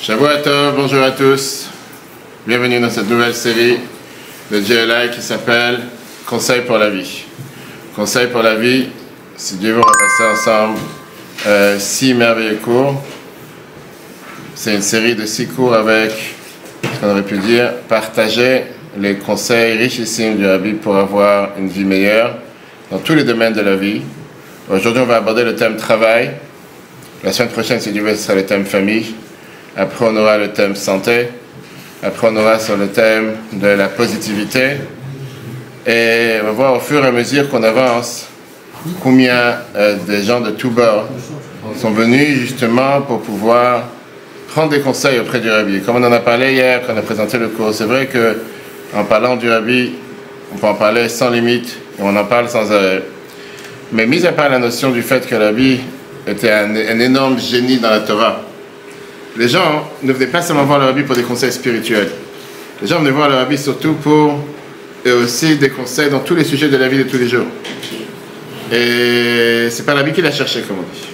Shavua Tov, bonjour à tous. Bienvenue dans cette nouvelle série de GLI qui s'appelle Conseil pour la vie. Conseil pour la vie, si Dieu veut, on va passer ensemble 6 merveilleux cours. C'est une série de 6 cours avec, ce qu'on aurait pu dire, partager les conseils richissimes du Rabbi pour avoir une vie meilleure dans tous les domaines de la vie. Aujourd'hui, on va aborder le thème travail. La semaine prochaine, si Dieu veut, ce sera le thème famille. Après, on aura le thème santé. Après, on aura sur le thème de la positivité. Et on va voir au fur et à mesure qu'on avance combien des gens de tous bords sont venus justement pour pouvoir prendre des conseils auprès du Rabbi. Comme on en a parlé hier quand on a présenté le cours, c'est vrai qu'en parlant du Rabbi, on peut en parler sans limite et on en parle sans arrêt. Mais mis à part la notion du fait que le Rabbi était un énorme génie dans la Torah, les gens ne venaient pas seulement voir le Rabbi pour des conseils spirituels. Les gens venaient voir le Rabbi surtout pour et aussi des conseils dans tous les sujets de la vie de tous les jours. Et c'est pas le Rabbi qui l'a cherché, comme on dit.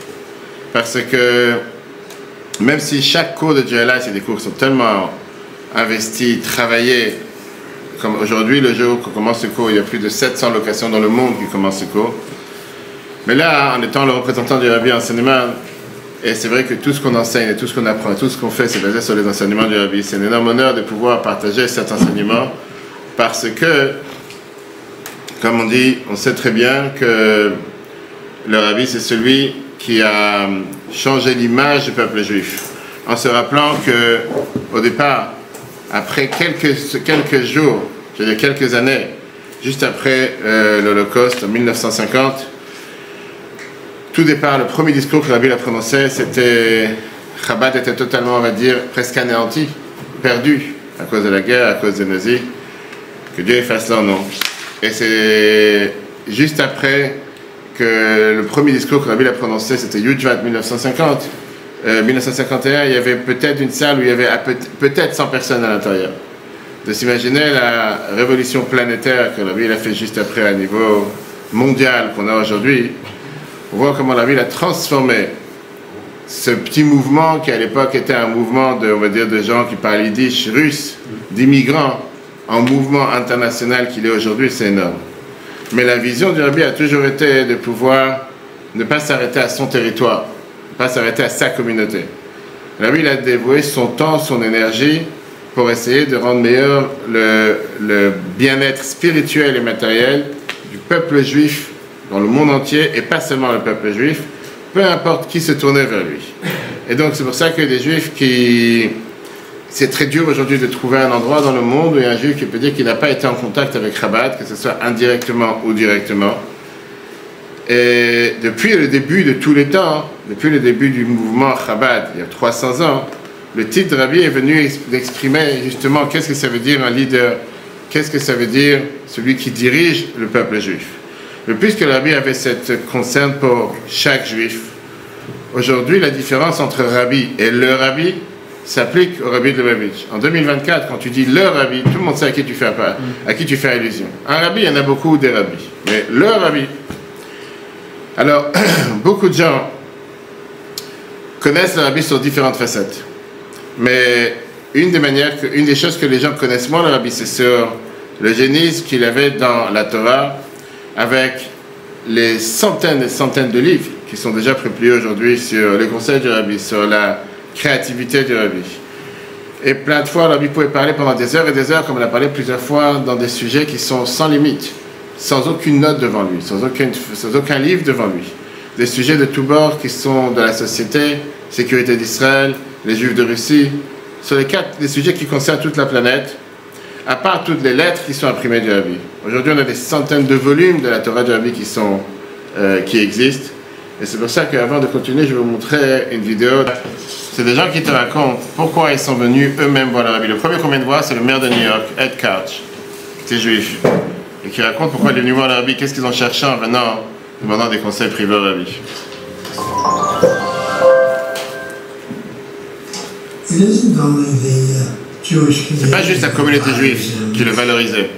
Parce que même si chaque cours de GLI, c'est des cours qui sont tellement investis, travaillés, comme aujourd'hui, le jour qu'on commence ce cours, il y a plus de 700 locations dans le monde qui commencent ce cours. Mais là, en étant le représentant du Rabbi enseignement, et c'est vrai que tout ce qu'on enseigne et tout ce qu'on apprend et tout ce qu'on fait, c'est basé sur les enseignements du Rabbi. C'est un énorme honneur de pouvoir partager cet enseignement parce que, comme on dit, on sait très bien que le Rabbi, c'est celui qui a changé l'image du peuple juif. En se rappelant qu'au départ, après quelques jours, je veux dire quelques années, juste après l'Holocauste, en 1950, tout départ, le premier discours que le Rabbi a prononcé, c'était Chabad était totalement, on va dire, presque anéanti, perdu, à cause de la guerre, à cause des nazis. Que Dieu efface leur nom. Et c'est juste après que le premier discours que le Rabbi a prononcé, c'était Yudvat 1950. 1951, il y avait peut-être une salle où il y avait peut-être 100 personnes à l'intérieur. De s'imaginer la révolution planétaire que le Rabbi a fait juste après à niveau mondial qu'on a aujourd'hui. On voit comment la ville a transformé ce petit mouvement qui à l'époque était un mouvement de, on va dire, de gens qui parlent yiddish, russe, d'immigrants, en mouvement international qu'il est aujourd'hui. C'est énorme. Mais la vision du Rabbi a toujours été de pouvoir ne pas s'arrêter à son territoire, ne pas s'arrêter à sa communauté. Le Rabbi a dévoué son temps, son énergie pour essayer de rendre meilleur le bien-être spirituel et matériel du peuple juif dans le monde entier, et pas seulement le peuple juif, peu importe qui se tournait vers lui. Et donc c'est pour ça que des juifs qui... C'est très dur aujourd'hui de trouver un endroit dans le monde où il y a un juif qui peut dire qu'il n'a pas été en contact avec Chabad, que ce soit indirectement ou directement. Et depuis le début de tous les temps, depuis le début du mouvement Chabad, il y a 300 ans, le titre de Rabbi est venu d'exprimer justement qu'est-ce que ça veut dire un leader, qu'est-ce que ça veut dire celui qui dirige le peuple juif. Mais puisque le Rabbi avait cette concerne pour chaque juif, aujourd'hui la différence entre Rabbi et le Rabbi s'applique au Rabbi de Lubavitch. En 2024, quand tu dis le Rabbi, tout le monde sait à qui tu fais appel, à qui tu fais allusion. Un Rabbi, il y en a beaucoup des rabbis, mais le Rabbi. Alors, beaucoup de gens connaissent le Rabbi sur différentes facettes. Mais une des choses que les gens connaissent moins le Rabbi, c'est sur le génie qu'il avait dans la Torah, avec les centaines et centaines de livres qui sont déjà publiés aujourd'hui sur les conseils du Rabbi, sur la créativité du Rabbi. Et plein de fois, le Rabbi pouvait parler pendant des heures et des heures, comme on a parlé plusieurs fois, dans des sujets qui sont sans limite, sans aucune note devant lui, sans aucun livre devant lui. Des sujets de tous bords qui sont de la société, sécurité d'Israël, les Juifs de Russie, sur des sujets qui concernent toute la planète, à part toutes les lettres qui sont imprimées du Rabbi. Aujourd'hui, on a des centaines de volumes de la Torah du Rabbi qui existent. Et c'est pour ça qu'avant de continuer, je vais vous montrer une vidéo. C'est des gens qui te racontent pourquoi ils sont venus eux-mêmes voir le Rabbi. Le premier qu'on vient de voir, c'est le maire de New York, Ed Couch, qui est juif. Et qui raconte pourquoi il est venu voir le Rabbi, qu'est-ce qu'ils ont cherché en venant, demandant des conseils privés au Rabbi. C'est pas juste la communauté juive qui le valorisait.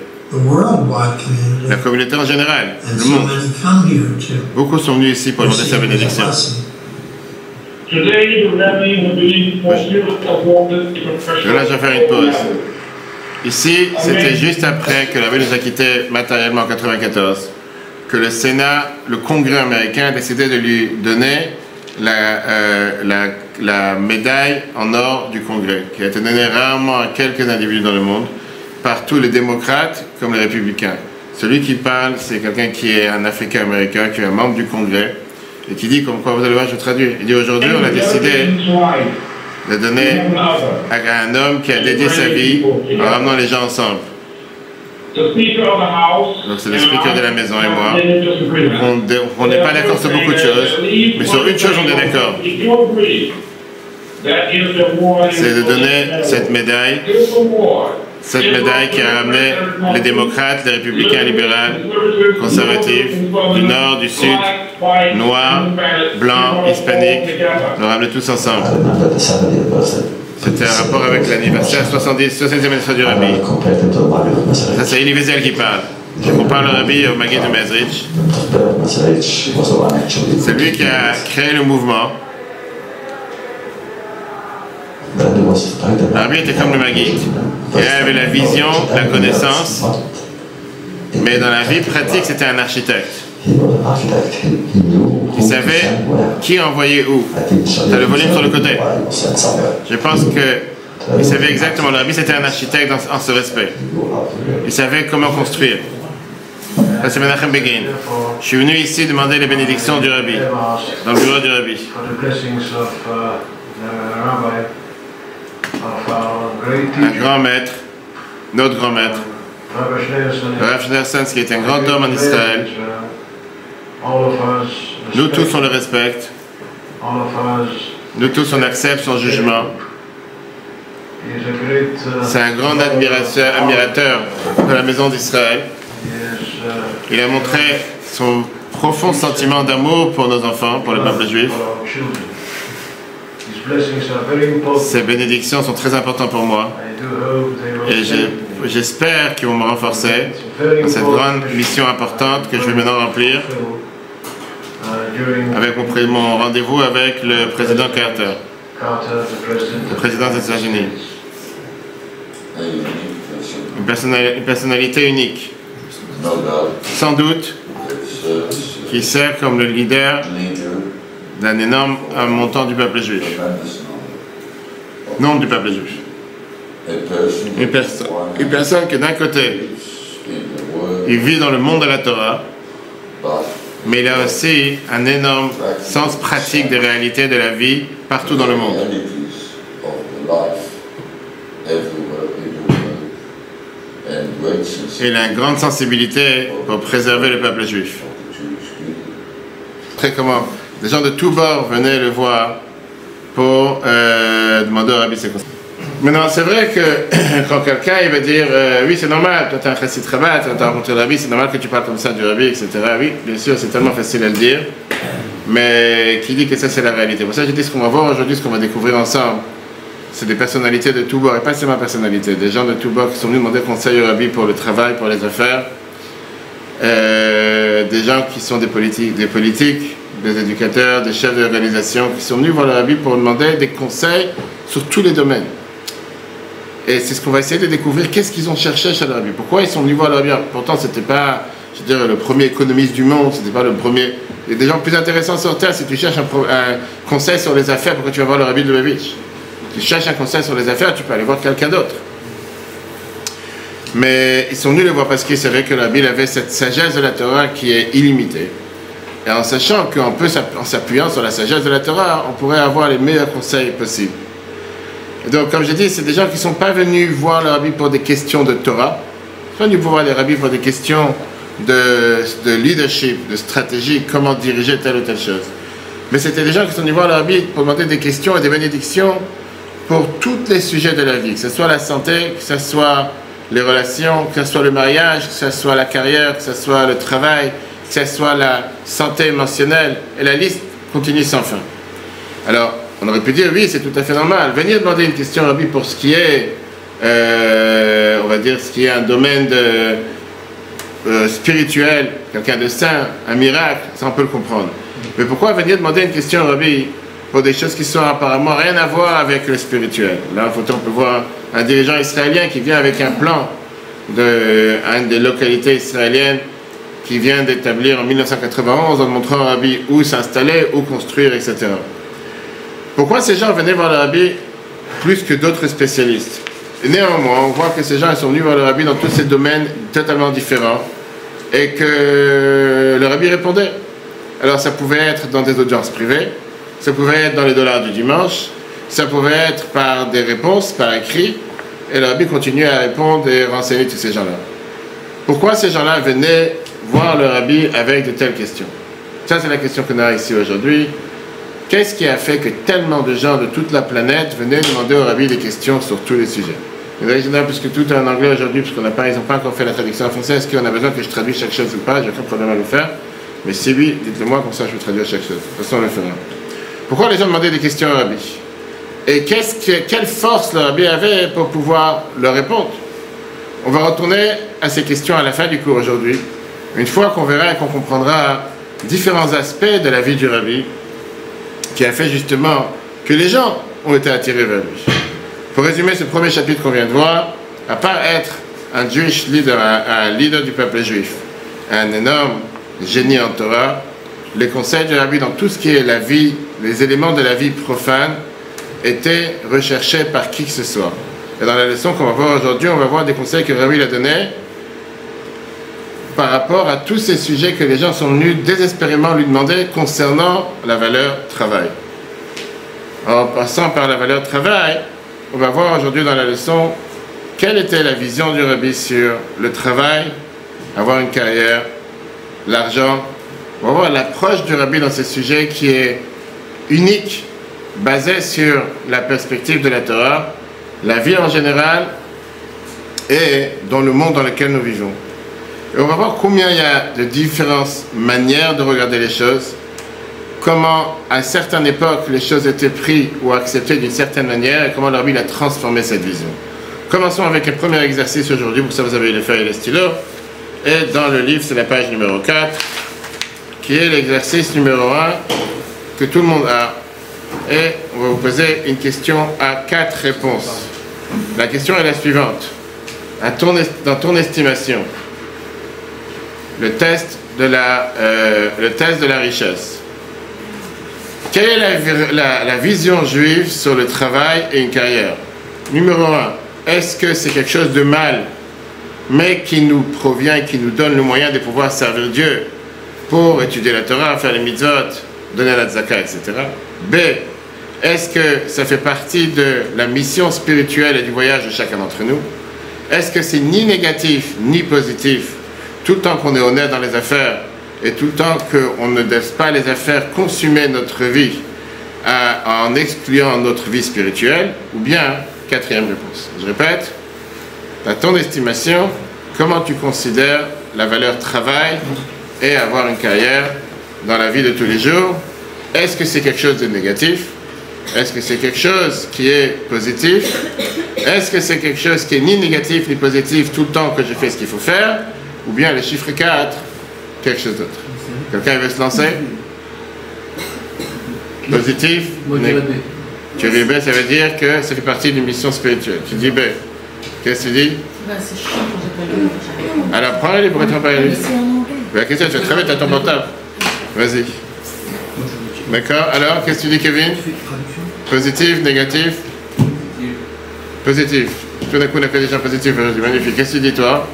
La communauté en général, le monde. Beaucoup sont venus ici pour demander sa bénédiction. Là, je vais faire une pause. Ici, c'était juste après que la ville nous a quittés matériellement en 1994, que le Sénat, le Congrès américain, a décidé de lui donner la médaille en or du Congrès, qui a été donnée rarement à quelques individus dans le monde, par tous les démocrates comme les républicains. Celui qui parle, c'est quelqu'un qui est un Africain-Américain, qui est un membre du Congrès, et qui dit, comme quoi, vous allez voir, je traduis. Il dit, aujourd'hui, on a décidé de donner à un homme qui a dédié sa vie en ramenant les gens ensemble. Donc c'est le speaker de la maison et moi. On n'est pas d'accord sur beaucoup de choses, mais sur une chose on est d'accord. C'est de donner cette médaille qui a ramené les démocrates, les républicains, libéraux, conservatifs, du nord, du sud, noirs, blancs, hispaniques, nous ramener tous ensemble. C'était un rapport avec l'anniversaire 60e anniversaire du Rabbi. Ça, c'est Elie Wiesel qui parle. Je compare le Rabbi au Maguid de Mezrich. C'est lui qui a créé le mouvement. Le Rabbi était comme le Maguid. Il avait la vision, la connaissance, mais dans la vie pratique, c'était un architecte. Il savait qui envoyait où. Tu as le volume sur le côté. Je pense qu'il savait exactement. Le Rabbi, c'était un architecte en ce respect. Il savait comment construire. Ça, c'est Menachem Begin. Je suis venu ici demander les bénédictions du Rabbi, dans le bureau du Rabbi. Un grand maître, notre grand maître, Rav Schneerson, qui est un grand homme en Israël. Nous tous on le respecte. Nous tous on accepte son jugement. C'est un grand admirateur de la maison d'Israël. Il a montré son profond sentiment d'amour pour nos enfants, pour le peuple juif. Ces bénédictions sont très importantes pour moi. Et j'espère qu'ils vont me renforcer dans cette grande mission importante que je vais maintenant remplir avec mon rendez-vous avec le président Carter, le président des États-Unis. Une personnalité unique, sans doute, qui sert comme le leader d'un énorme montant du peuple juif. Nombre du peuple juif. Une personne qui d'un côté, il vit dans le monde de la Torah, mais il a aussi un énorme sens pratique des réalités de la vie partout dans le monde. Et il a une grande sensibilité pour préserver le peuple juif. Très comment des gens de tous bords venaient le voir pour demander au Rabbi ses conseils. Maintenant, c'est vrai que quand quelqu'un il va dire oui, c'est normal, toi tu es un chassid Rabat, tu as rencontré le Rabbi, c'est normal que tu parles comme ça du Rabbi, etc. Oui, bien sûr, c'est tellement facile à le dire, mais qui dit que ça c'est la réalité? Pour ça, je dis ce qu'on va voir aujourd'hui, ce qu'on va découvrir ensemble, c'est des personnalités de tous bords, et pas seulement personnalités, des gens de tous bords qui sont venus demander conseil au Rabbi pour le travail, pour les affaires, des gens qui sont des politiques, des éducateurs, des chefs d'organisation qui sont venus voir le Rabbi pour demander des conseils sur tous les domaines. Et c'est ce qu'on va essayer de découvrir, qu'est-ce qu'ils ont cherché chez le Rabbi, pourquoi ils sont venus voir le Rabbi. Pourtant, c'était pas, je veux dire, le premier économiste du monde, c'était pas le premier. Il y a des gens plus intéressants sur Terre. Si tu cherches un conseil sur les affaires, pourquoi tu vas voir le Rabbi de Lubavitch? Tu cherches un conseil sur les affaires, tu peux aller voir quelqu'un d'autre. Mais ils sont venus le voir parce qu'ils savaient que le Rabbi avait cette sagesse de la Torah qui est illimitée. Et en sachant qu'en s'appuyant sur la sagesse de la Torah, on pourrait avoir les meilleurs conseils possibles. Et donc, comme je dis, c'est des gens qui ne sont pas venus voir le Rabbi pour des questions de Torah. Ils sont venus voir les rabbis pour des questions de leadership, de stratégie, comment diriger telle ou telle chose. Mais c'était des gens qui sont venus voir le Rabbi pour demander des questions et des bénédictions pour tous les sujets de la vie, que ce soit la santé, que ce soit les relations, que ce soit le mariage, que ce soit la carrière, que ce soit le travail, que ce soit la santé émotionnelle, et la liste continue sans fin. Alors, on aurait pu dire, oui, c'est tout à fait normal. Venir demander une question à Rabbi pour ce qui est, on va dire, ce qui est un domaine spirituel, quelqu'un de saint, un miracle, ça on peut le comprendre. Mais pourquoi venir demander une question à Rabbi pour des choses qui sont apparemment rien à voir avec le spirituel. Là, en photo, on peut voir un dirigeant israélien qui vient avec un plan d'une des localités israéliennes qui vient d'établir en 1991 en montrant au rabbi où s'installer, où construire, etc. Pourquoi ces gens venaient voir le rabbi plus que d'autres spécialistes? Et néanmoins, on voit que ces gens sont venus voir le rabbi dans tous ces domaines totalement différents et que le rabbi répondait. Alors ça pouvait être dans des audiences privées, ça pouvait être dans les dollars du dimanche, ça pouvait être par des réponses, par écrit, et le rabbi continuait à répondre et renseigner tous ces gens-là. Pourquoi ces gens-là venaient voir le rabbi avec de telles questions? Ça, c'est la question qu'on a ici aujourd'hui. Qu'est-ce qui a fait que tellement de gens de toute la planète venaient demander au rabbi des questions sur tous les sujets? Puisque tout est en anglais aujourd'hui, puisqu'ils n'ont pas encore fait la traduction en français, est-ce qu'on a besoin que je traduise chaque chose ou pas? J'ai aucun problème à le faire. Mais si oui, dites-le moi, comme ça je vais traduire chaque chose. De toute façon, on le fera. Pourquoi les gens demandaient des questions au rabbi? Et quelle force le rabbi avait pour pouvoir leur répondre? On va retourner à ces questions à la fin du cours aujourd'hui, une fois qu'on verra et qu'on comprendra différents aspects de la vie du rabbi qui a fait justement que les gens ont été attirés vers lui. Pour résumer ce premier chapitre qu'on vient de voir, à part être un Jewish leader, un leader du peuple juif, un énorme génie en Torah, les conseils du rabbi dans tout ce qui est la vie, les éléments de la vie profane, étaient recherchés par qui que ce soit. Et dans la leçon qu'on va voir aujourd'hui, on va voir des conseils que le rabbi a donnés par rapport à tous ces sujets que les gens sont venus désespérément lui demander concernant la valeur travail. En passant par la valeur travail, on va voir aujourd'hui dans la leçon quelle était la vision du rabbi sur le travail, avoir une carrière, l'argent. On va voir l'approche du rabbi dans ces sujets qui est unique, basée sur la perspective de la Torah, la vie en général et dans le monde dans lequel nous vivons. Et on va voir combien il y a de différentes manières de regarder les choses, comment à certaines époques les choses étaient prises ou acceptées d'une certaine manière et comment le rabbi a transformé cette vision. Commençons avec un premier exercice aujourd'hui, pour ça vous avez les feuilles et les stylos. Et dans le livre, c'est la page numéro 4, qui est l'exercice numéro 1 que tout le monde a. Et on va vous poser une question à 4 réponses. La question est la suivante. Dans ton estimation, le test de la richesse. Quelle est la vision juive sur le travail et une carrière? Numéro 1, est-ce que c'est quelque chose de mal, mais qui nous provient et qui nous donne le moyen de pouvoir servir Dieu pour étudier la Torah, faire les mitzvot, donner la tzaka, etc. B, est-ce que ça fait partie de la mission spirituelle et du voyage de chacun d'entre nous? Est-ce que c'est ni négatif ni positif, tout le temps qu'on est honnête dans les affaires et tout le temps qu'on ne laisse pas les affaires consumer notre vie en excluant notre vie spirituelle? Ou bien, quatrième réponse, je répète, à ton estimation, comment tu considères la valeur travail et avoir une carrière dans la vie de tous les jours? Est-ce que c'est quelque chose de négatif? Est-ce que c'est quelque chose qui est positif? Est-ce que c'est quelque chose qui est ni négatif ni positif tout le temps que je fais ce qu'il faut faire? Ou bien le chiffre 4, quelque chose d'autre? Quelqu'un veut se lancer? Positif? Tu dis B, ça veut dire que ça fait partie d'une mission spirituelle. Tu dis B. Qu'est-ce que tu dis? C'est chiant quand j'ai pas lu. Alors prends les pour être pas lu. La question, tu fais très vite à ton portable. Vas-y. D'accord. Alors, qu'est-ce que tu dis, Kevin? Positif, négatif? Positif. Tout d'un coup, on a fait des gens positifs aujourd'hui. Magnifique. Qu'est-ce que tu dis, toi?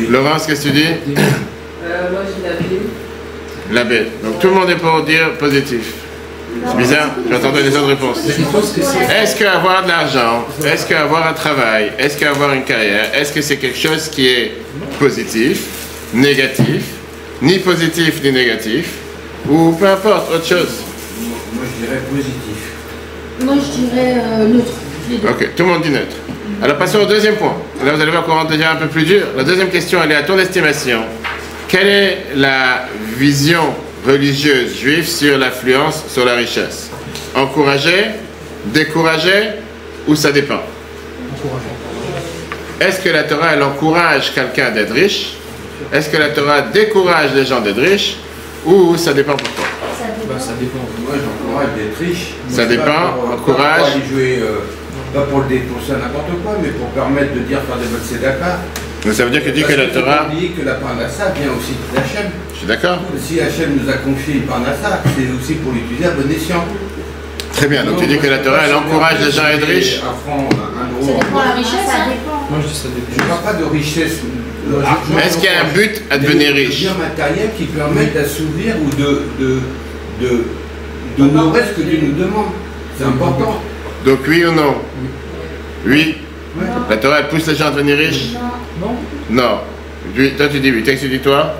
Laurence, qu'est-ce que tu dis? Moi, j'ai la B. La B. Donc, tout le monde est pour dire positif. C'est bizarre, j'entendais les autres réponses. Est-ce qu'avoir de l'argent, est-ce qu'avoir un travail, est-ce qu'avoir une carrière, est-ce que c'est quelque chose qui est positif, négatif, ni positif ni négatif, ou peu importe, autre chose? Moi je dirais positif. Moi, je dirais neutre. Ok, tout le monde dit neutre. Alors passons au deuxième point. Là vous allez voir comment devient un peu plus dur. La deuxième question, elle est à ton estimation. Quelle est la vision religieuse juive sur l'affluence, sur la richesse? Encourager, décourager ou ça dépend? Encourageant. Est-ce que la Torah elle encourage quelqu'un d'être riche? Est-ce que la Torah décourage les gens d'être riches? Ou ça dépend pourquoi? Ça dépend. Bah, ça dépend. Moi, j'encourage d'être riche. Ça dépend, encourage. Pas aller jouer, pas pour ça n'importe quoi, mais pour permettre de dire faire des bonnes sédaka. Mais ça veut dire que dit que la Torah. On dit que la parnassa vient aussi d'Hachem. Je suis d'accord. Si Hachem nous a confié une parnassa, c'est aussi pour l'utiliser à bon escient. Très bien, donc tu dis que la Torah, elle encourage les gens à être riches. Un franc, un euro. Ça dépend de la richesse, ça dépend. Moi je dis ça dépend. Je ne parle pas de richesse. Est-ce qu'il y a un but à devenir riche? Des biens matériels qui permettent d'assouvir ou de nourrir ce que Dieu nous demande. C'est important. Donc oui ou non? Oui. Ouais. La Torah, elle pousse les gens à devenir riches? Non. Non. Toi tu dis oui, toi tu dis toi?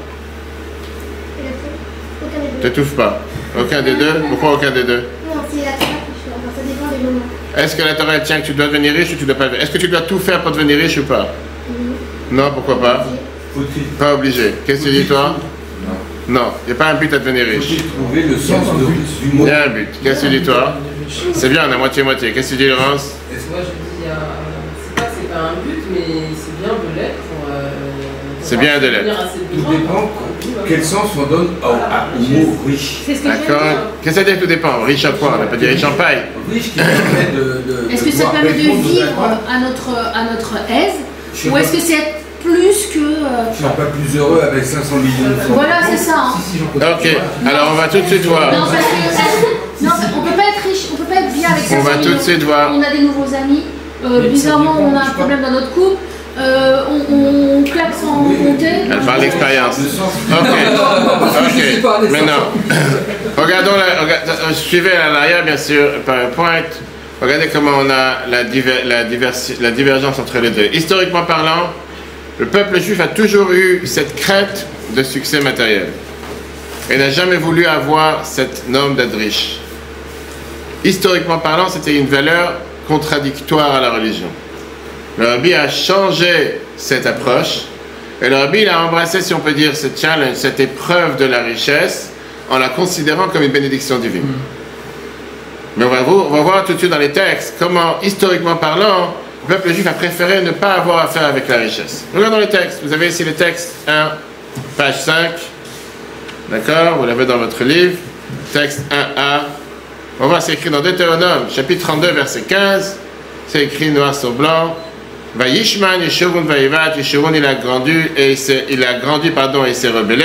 T'étouffes pas. Aucun des deux? Pourquoi aucun des deux? Non, c'est la Torah qui choisit. Ça dépend des moments. Est-ce que la Torah elle tient que tu dois devenir riche ou tu dois pas? Est-ce que tu dois tout faire pour devenir riche ou pas? Non, pourquoi pas? Faut-il Pas obligé. Qu'est-ce que tu dis toi? Non, il n'y a pas un but à devenir riche. trouver le sens du Il mot? y a un but. Qu'est-ce que tu dis toi? C'est bien, on a moitié-moitié. Qu'est-ce que tu dis Laurence? Moi, je dis, c'est pas un but, mais c'est bien de l'être. C'est bien de l'être. Tout dépend quel sens on donne au mot riche. C'est ce que je veux D'accord. dire. Qu'est-ce que ça veut dire tout dépend? Riche à quoi? On n'a pas dit riche en paille. Riche qui permet de Est-ce que ça pouvoir permet de répondre aux vivre attentes. à notre aise? Je sais Ou pas. est-ce que c'est plus que. Je ne suis pas plus heureux avec 500 millions de francs. Voilà, c'est ça. Hein. Si, j'en connais. Ok, alors on va tout de suite voir. Non, parce que. Non, on peut pas être riche, on peut pas être bien avec 500 On va tout de suite voir. On a des nouveaux amis. Bizarrement, on a un problème dans notre couple. On claque sans compter. Elle parle d'expérience. Le sens. Ok, maintenant, suivez à l'arrière bien sûr, PowerPoint. Regardez comment on a la divergence entre les deux. Historiquement parlant, le peuple juif a toujours eu cette crainte de succès matériel. Et n'a jamais voulu avoir cette norme d'être riche. Historiquement parlant, c'était une valeur contradictoire à la religion. Le Rabbi a changé cette approche et le Rabbi a embrassé, si on peut dire, ce challenge, cette épreuve de la richesse en la considérant comme une bénédiction divine. Mais on va voir tout de suite dans les textes comment, historiquement parlant, le peuple juif a préféré ne pas avoir affaire avec la richesse. Regardons les textes. Vous avez ici le texte 1, page 5. D'accord? Vous l'avez dans votre livre. Texte 1a. On va voir, c'est écrit dans Deutéronome, chapitre 32, verset 15. C'est écrit noir sur blanc. Vayishman, Yeshurun, Vayivat. Yeshurun, il a grandi et il s'est rebellé.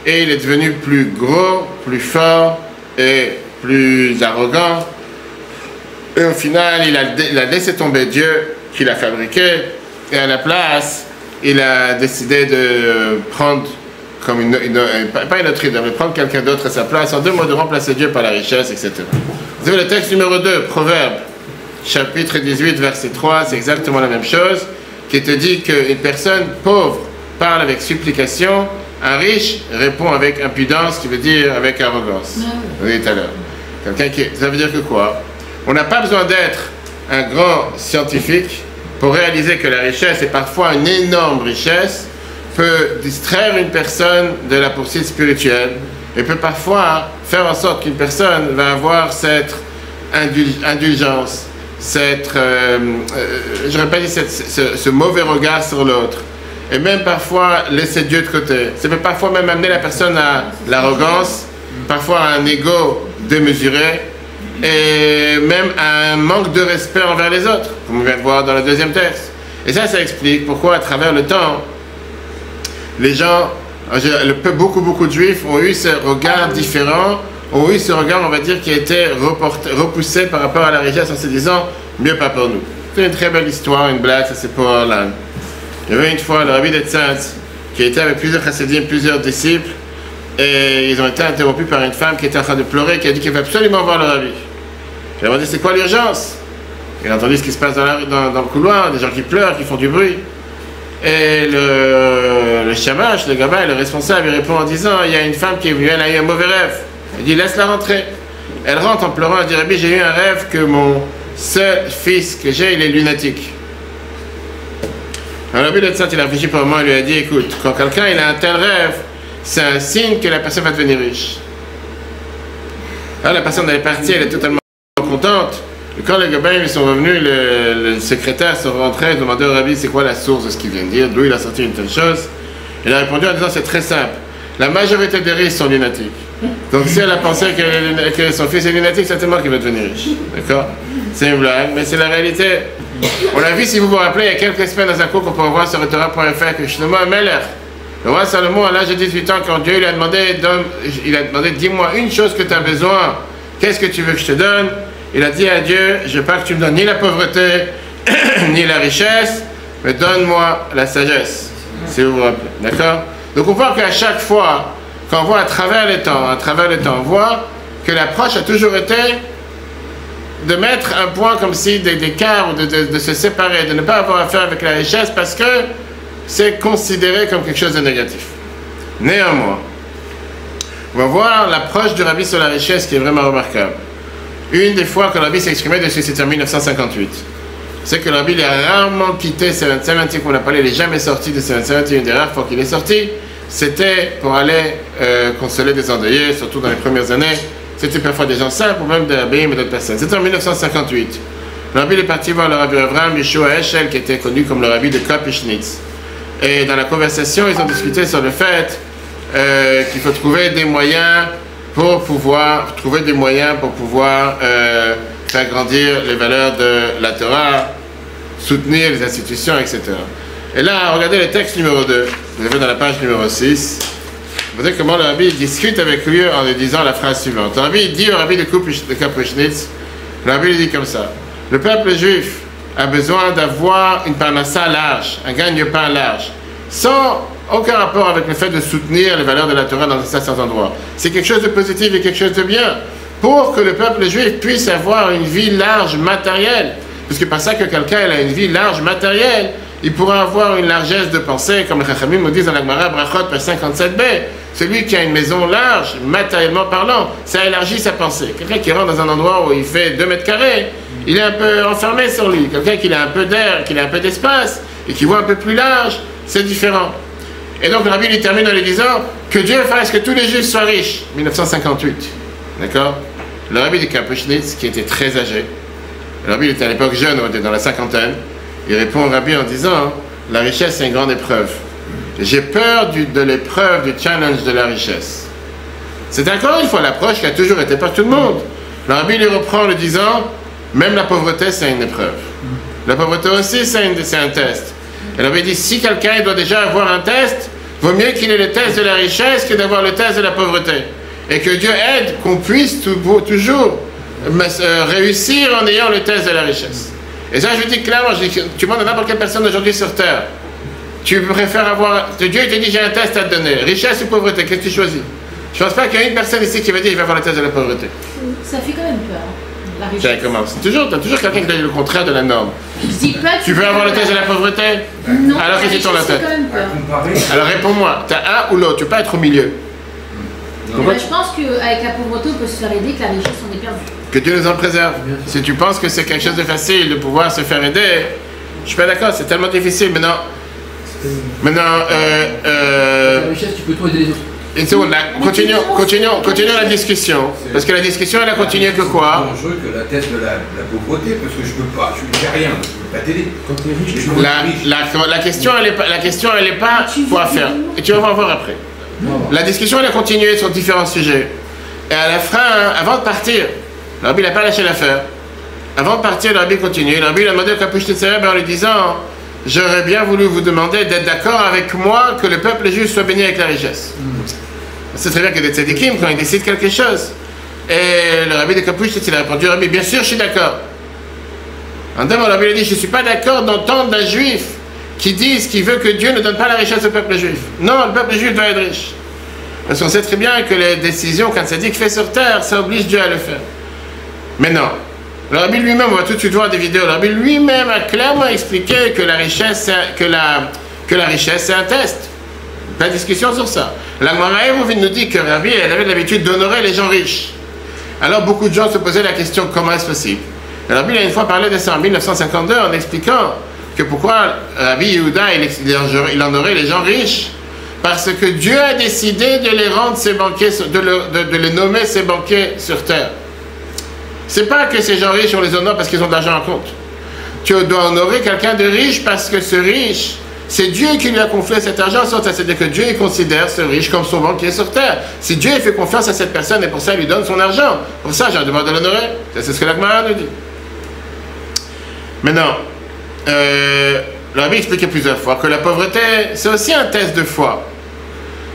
Et il est devenu plus gros, plus fort et plus arrogant. Et au final, il a laissé tomber Dieu qu'il a fabriqué. Et à la place, il a décidé de prendre comme pas une autre idole, mais prendre quelqu'un d'autre à sa place. En deux mots, de remplacer Dieu par la richesse, etc. Vous avez le texte numéro 2, Proverbe. Chapitre 18, verset 3, c'est exactement la même chose, qui te dit qu'une personne pauvre parle avec supplication, un riche répond avec impudence, qui veut dire avec arrogance. Vous avez dit tout à l'heure. Ça veut dire que quoi? On n'a pas besoin d'être un grand scientifique pour réaliser que la richesse, et parfois une énorme richesse, peut distraire une personne de la poursuite spirituelle et peut parfois faire en sorte qu'une personne va avoir cette indulgence, j'aurais pas dit ce mauvais regard sur l'autre, et même parfois laisser Dieu de côté. Ça peut parfois même amener la personne à l'arrogance, parfois à un ego démesuré, et même à un manque de respect envers les autres, comme on vient de voir dans le deuxième texte. Et ça explique pourquoi à travers le temps, les gens, beaucoup de juifs ont eu ce regard différent, ont eu ce regard, on va dire, qui a été repoussé par rapport à la richesse en se disant, mieux pas pour nous. C'est une très belle histoire, une blague, ça c'est pour l'âne. Il y avait une fois le rabbi d'Etzantz qui était avec plusieurs chassidim, plusieurs disciples, et ils ont été interrompus par une femme qui était en train de pleurer, qui a dit qu'elle veut absolument voir le rabbi. Il a demandé c'est quoi l'urgence? Il a entendu ce qui se passe dans le couloir, des gens qui pleurent, qui font du bruit. Et le shamash, le gamin, le responsable, il répond en disant il y a une femme qui est venue, elle a eu un mauvais rêve. Il dit laisse-la rentrer. Elle rentre en pleurant, elle dit Rabbi, j'ai eu un rêve que mon seul fils que j'ai, il est lunatique. Alors le rabbi de Tzant, il a réfléchi pour un moment, il lui a dit écoute, quand quelqu'un il a un tel rêve, c'est un signe que la personne va devenir riche. Alors la personne elle est partie, elle est totalement contente. Et quand les gabins ils sont revenus, le secrétaire sont rentrés, ils demandaient au rabbi c'est quoi la source de ce qu'il vient de dire, d'où il a sorti une telle chose. Il a répondu en disant c'est très simple. La majorité des riches sont lunatiques. Donc si elle a pensé que son fils est lunatique, c'est moi qui va devenir riche. D'accord? C'est une blague, mais c'est la réalité. On l'a vu, si vous vous rappelez, il y a quelques semaines dans un cours qu'on peut voir sur Torah.fr que Shlomo Ameler, le roi Salomon, à l'âge de 18 ans, quand Dieu lui a demandé, dis-moi une chose que tu as besoin, qu'est-ce que tu veux que je te donne? Il a dit à Dieu, je veux pas que tu me donnes ni la pauvreté, ni la richesse, mais donne-moi la sagesse, si vous vous rappelez. D'accord? Donc on voit qu'à chaque fois, quand on voit à travers les temps, on voit que l'approche a toujours été de mettre un point comme si d'écart, de se séparer, de ne pas avoir affaire avec la richesse parce que c'est considéré comme quelque chose de négatif. Néanmoins, on va voir l'approche du Rabbi sur la richesse qui est vraiment remarquable. Une des fois que le Rabbi s'est exprimé dessus, c'était en 1958. C'est que le Rabbi a rarement quitté 770, comme on l'a parlé, il n'est jamais sorti de 770, une des rares fois qu'il est sorti, c'était pour aller consoler des endeuillés, surtout dans les premières années. C'était parfois des gens simples ou même des rabbins et d'autres personnes. C'était en 1958. Le Rabbi est parti voir le Rabbi Avraham Yeshua Heschel, qui était connu comme le Rabbi de Kopischnitz. Et dans la conversation, ils ont discuté sur le fait qu'il faut trouver des moyens pour pouvoir faire grandir les valeurs de la Torah, soutenir les institutions, etc. Et là, regardez le texte numéro 2. Vous avez dans la page numéro 6. Vous voyez comment le Rabbi discute avec lui en lui disant la phrase suivante. Le Rabbi dit au Rabbi de Kopischnitz, le Rabbi lui dit comme ça. Le peuple juif a besoin d'avoir une parnassa large, un gagne-pain large, sans aucun rapport avec le fait de soutenir les valeurs de la Torah dans certains endroits. C'est quelque chose de positif et quelque chose de bien, pour que le peuple juif puisse avoir une vie large matérielle. Parce que par ça que quelqu'un a une vie large matérielle, il pourra avoir une largesse de pensée, comme les Chachamim nous disent dans la Gemara Brachot, page 57b. Celui qui a une maison large, matériellement parlant, ça élargit sa pensée. Quelqu'un qui rentre dans un endroit où il fait 2 mètres carrés, il est un peu enfermé sur lui. Quelqu'un qui a un peu d'air, qui a un peu d'espace, et qui voit un peu plus large, c'est différent. Et donc le Rabbi lui termine en lui disant que Dieu fasse que tous les Juifs soient riches. 1958. D'accord? Le Rabbi de Kopischnitz, qui était très âgé, le Rabbi était à l'époque jeune, on était dans la cinquantaine, il répond au Rabbi en disant la richesse c'est une grande épreuve. J'ai peur de l'épreuve, du challenge de la richesse. C'est encore une fois l'approche qui a toujours été par tout le monde. Le Rabbi lui reprend en lui disant même la pauvreté c'est une épreuve. La pauvreté aussi c'est un test. Et le Rabbi dit si quelqu'un doit déjà avoir un test, vaut mieux qu'il ait le test de la richesse que d'avoir le test de la pauvreté. Et que Dieu aide qu'on puisse toujours réussir en ayant le test de la richesse. Et ça, je dis clairement, tu demandes à n'importe quelle personne aujourd'hui sur Terre, tu préfères avoir... Dieu te dit, j'ai un test à te donner, richesse ou pauvreté, qu'est-ce que tu choisis? Je ne pense pas qu'il y a une personne ici qui va dire, il va avoir le test de la pauvreté. Ça fait quand même peur, la richesse. Tu as toujours quelqu'un qui dit le contraire de la norme. Je dis pas que tu veux avoir le test de la pauvreté? Non, alors qu'est-ce que tu tournes la tête? quand même peur. Alors réponds-moi, tu as un ou l'autre, tu ne peux pas être au milieu. Bah, je pense qu'avec la pauvreté, on peut se faire aider, que la richesse, on est perdu. Que Dieu nous en préserve. Si tu penses que c'est quelque chose de facile de pouvoir se faire aider, je suis pas d'accord, c'est tellement difficile. Maintenant, la richesse, tu peux toi aider les autres. Une seconde, continuons la discussion. Parce que la discussion, elle a continué que quoi? C'est dangereux que la tête de la pauvreté, parce que je peux pas, je n'ai rien, je peux pas t'aider. Quand tu es riche, la question, elle est pas quoi faire. Et tu vas voir après. La discussion, elle a continué sur différents sujets. Et à la fin, avant de partir, le Rabbi n'a pas lâché l'affaire. Avant de partir, le Rabbi continue. Le Rabbi a demandé au Kopischnitz en lui disant j'aurais bien voulu vous demander d'être d'accord avec moi que le peuple juif soit béni avec la richesse. C'est très bien que des tzadikim, quand ils décident quelque chose. Et le Rabbi de Kopischnitz, il a répondu Rabbi, bien sûr, je suis d'accord. En dehors, le Rabbi a dit je ne suis pas d'accord d'entendre d'un juif qui disent qu'il veut que Dieu ne donne pas la richesse au peuple juif. Non, le peuple juif doit être riche. Parce qu'on sait très bien que les décisions qu'un tzaddik fait sur terre, ça oblige Dieu à le faire. Mais non. Le Rabbi lui-même, on va tout de suite voir des vidéos, le Rabbi lui-même a clairement expliqué que la richesse, c'est un test. Pas de discussion sur ça. La Gemara nous dit que le Rabbi avait l'habitude d'honorer les gens riches. Alors beaucoup de gens se posaient la question comment est-ce possible. Le Rabbi a une fois parlé de ça en 1952 en expliquant que pourquoi Rabbi Yehuda il honorait les gens riches, parce que Dieu a décidé de les rendre ses banquiers, de les nommer ses banquiers sur terre. C'est pas que ces gens riches on les honore parce qu'ils ont de l'argent en compte. Tu dois honorer quelqu'un de riche parce que ce riche c'est Dieu qui lui a confié cet argent sur terre. C'est-à-dire que Dieu il considère ce riche comme son banquier sur terre. Si Dieu il fait confiance à cette personne et pour ça il lui donne son argent, pour ça j'ai un devoir de l'honorer. C'est ce que la Gemara nous dit. Maintenant, le Rabbi expliquait plusieurs fois que la pauvreté, c'est aussi un test de foi.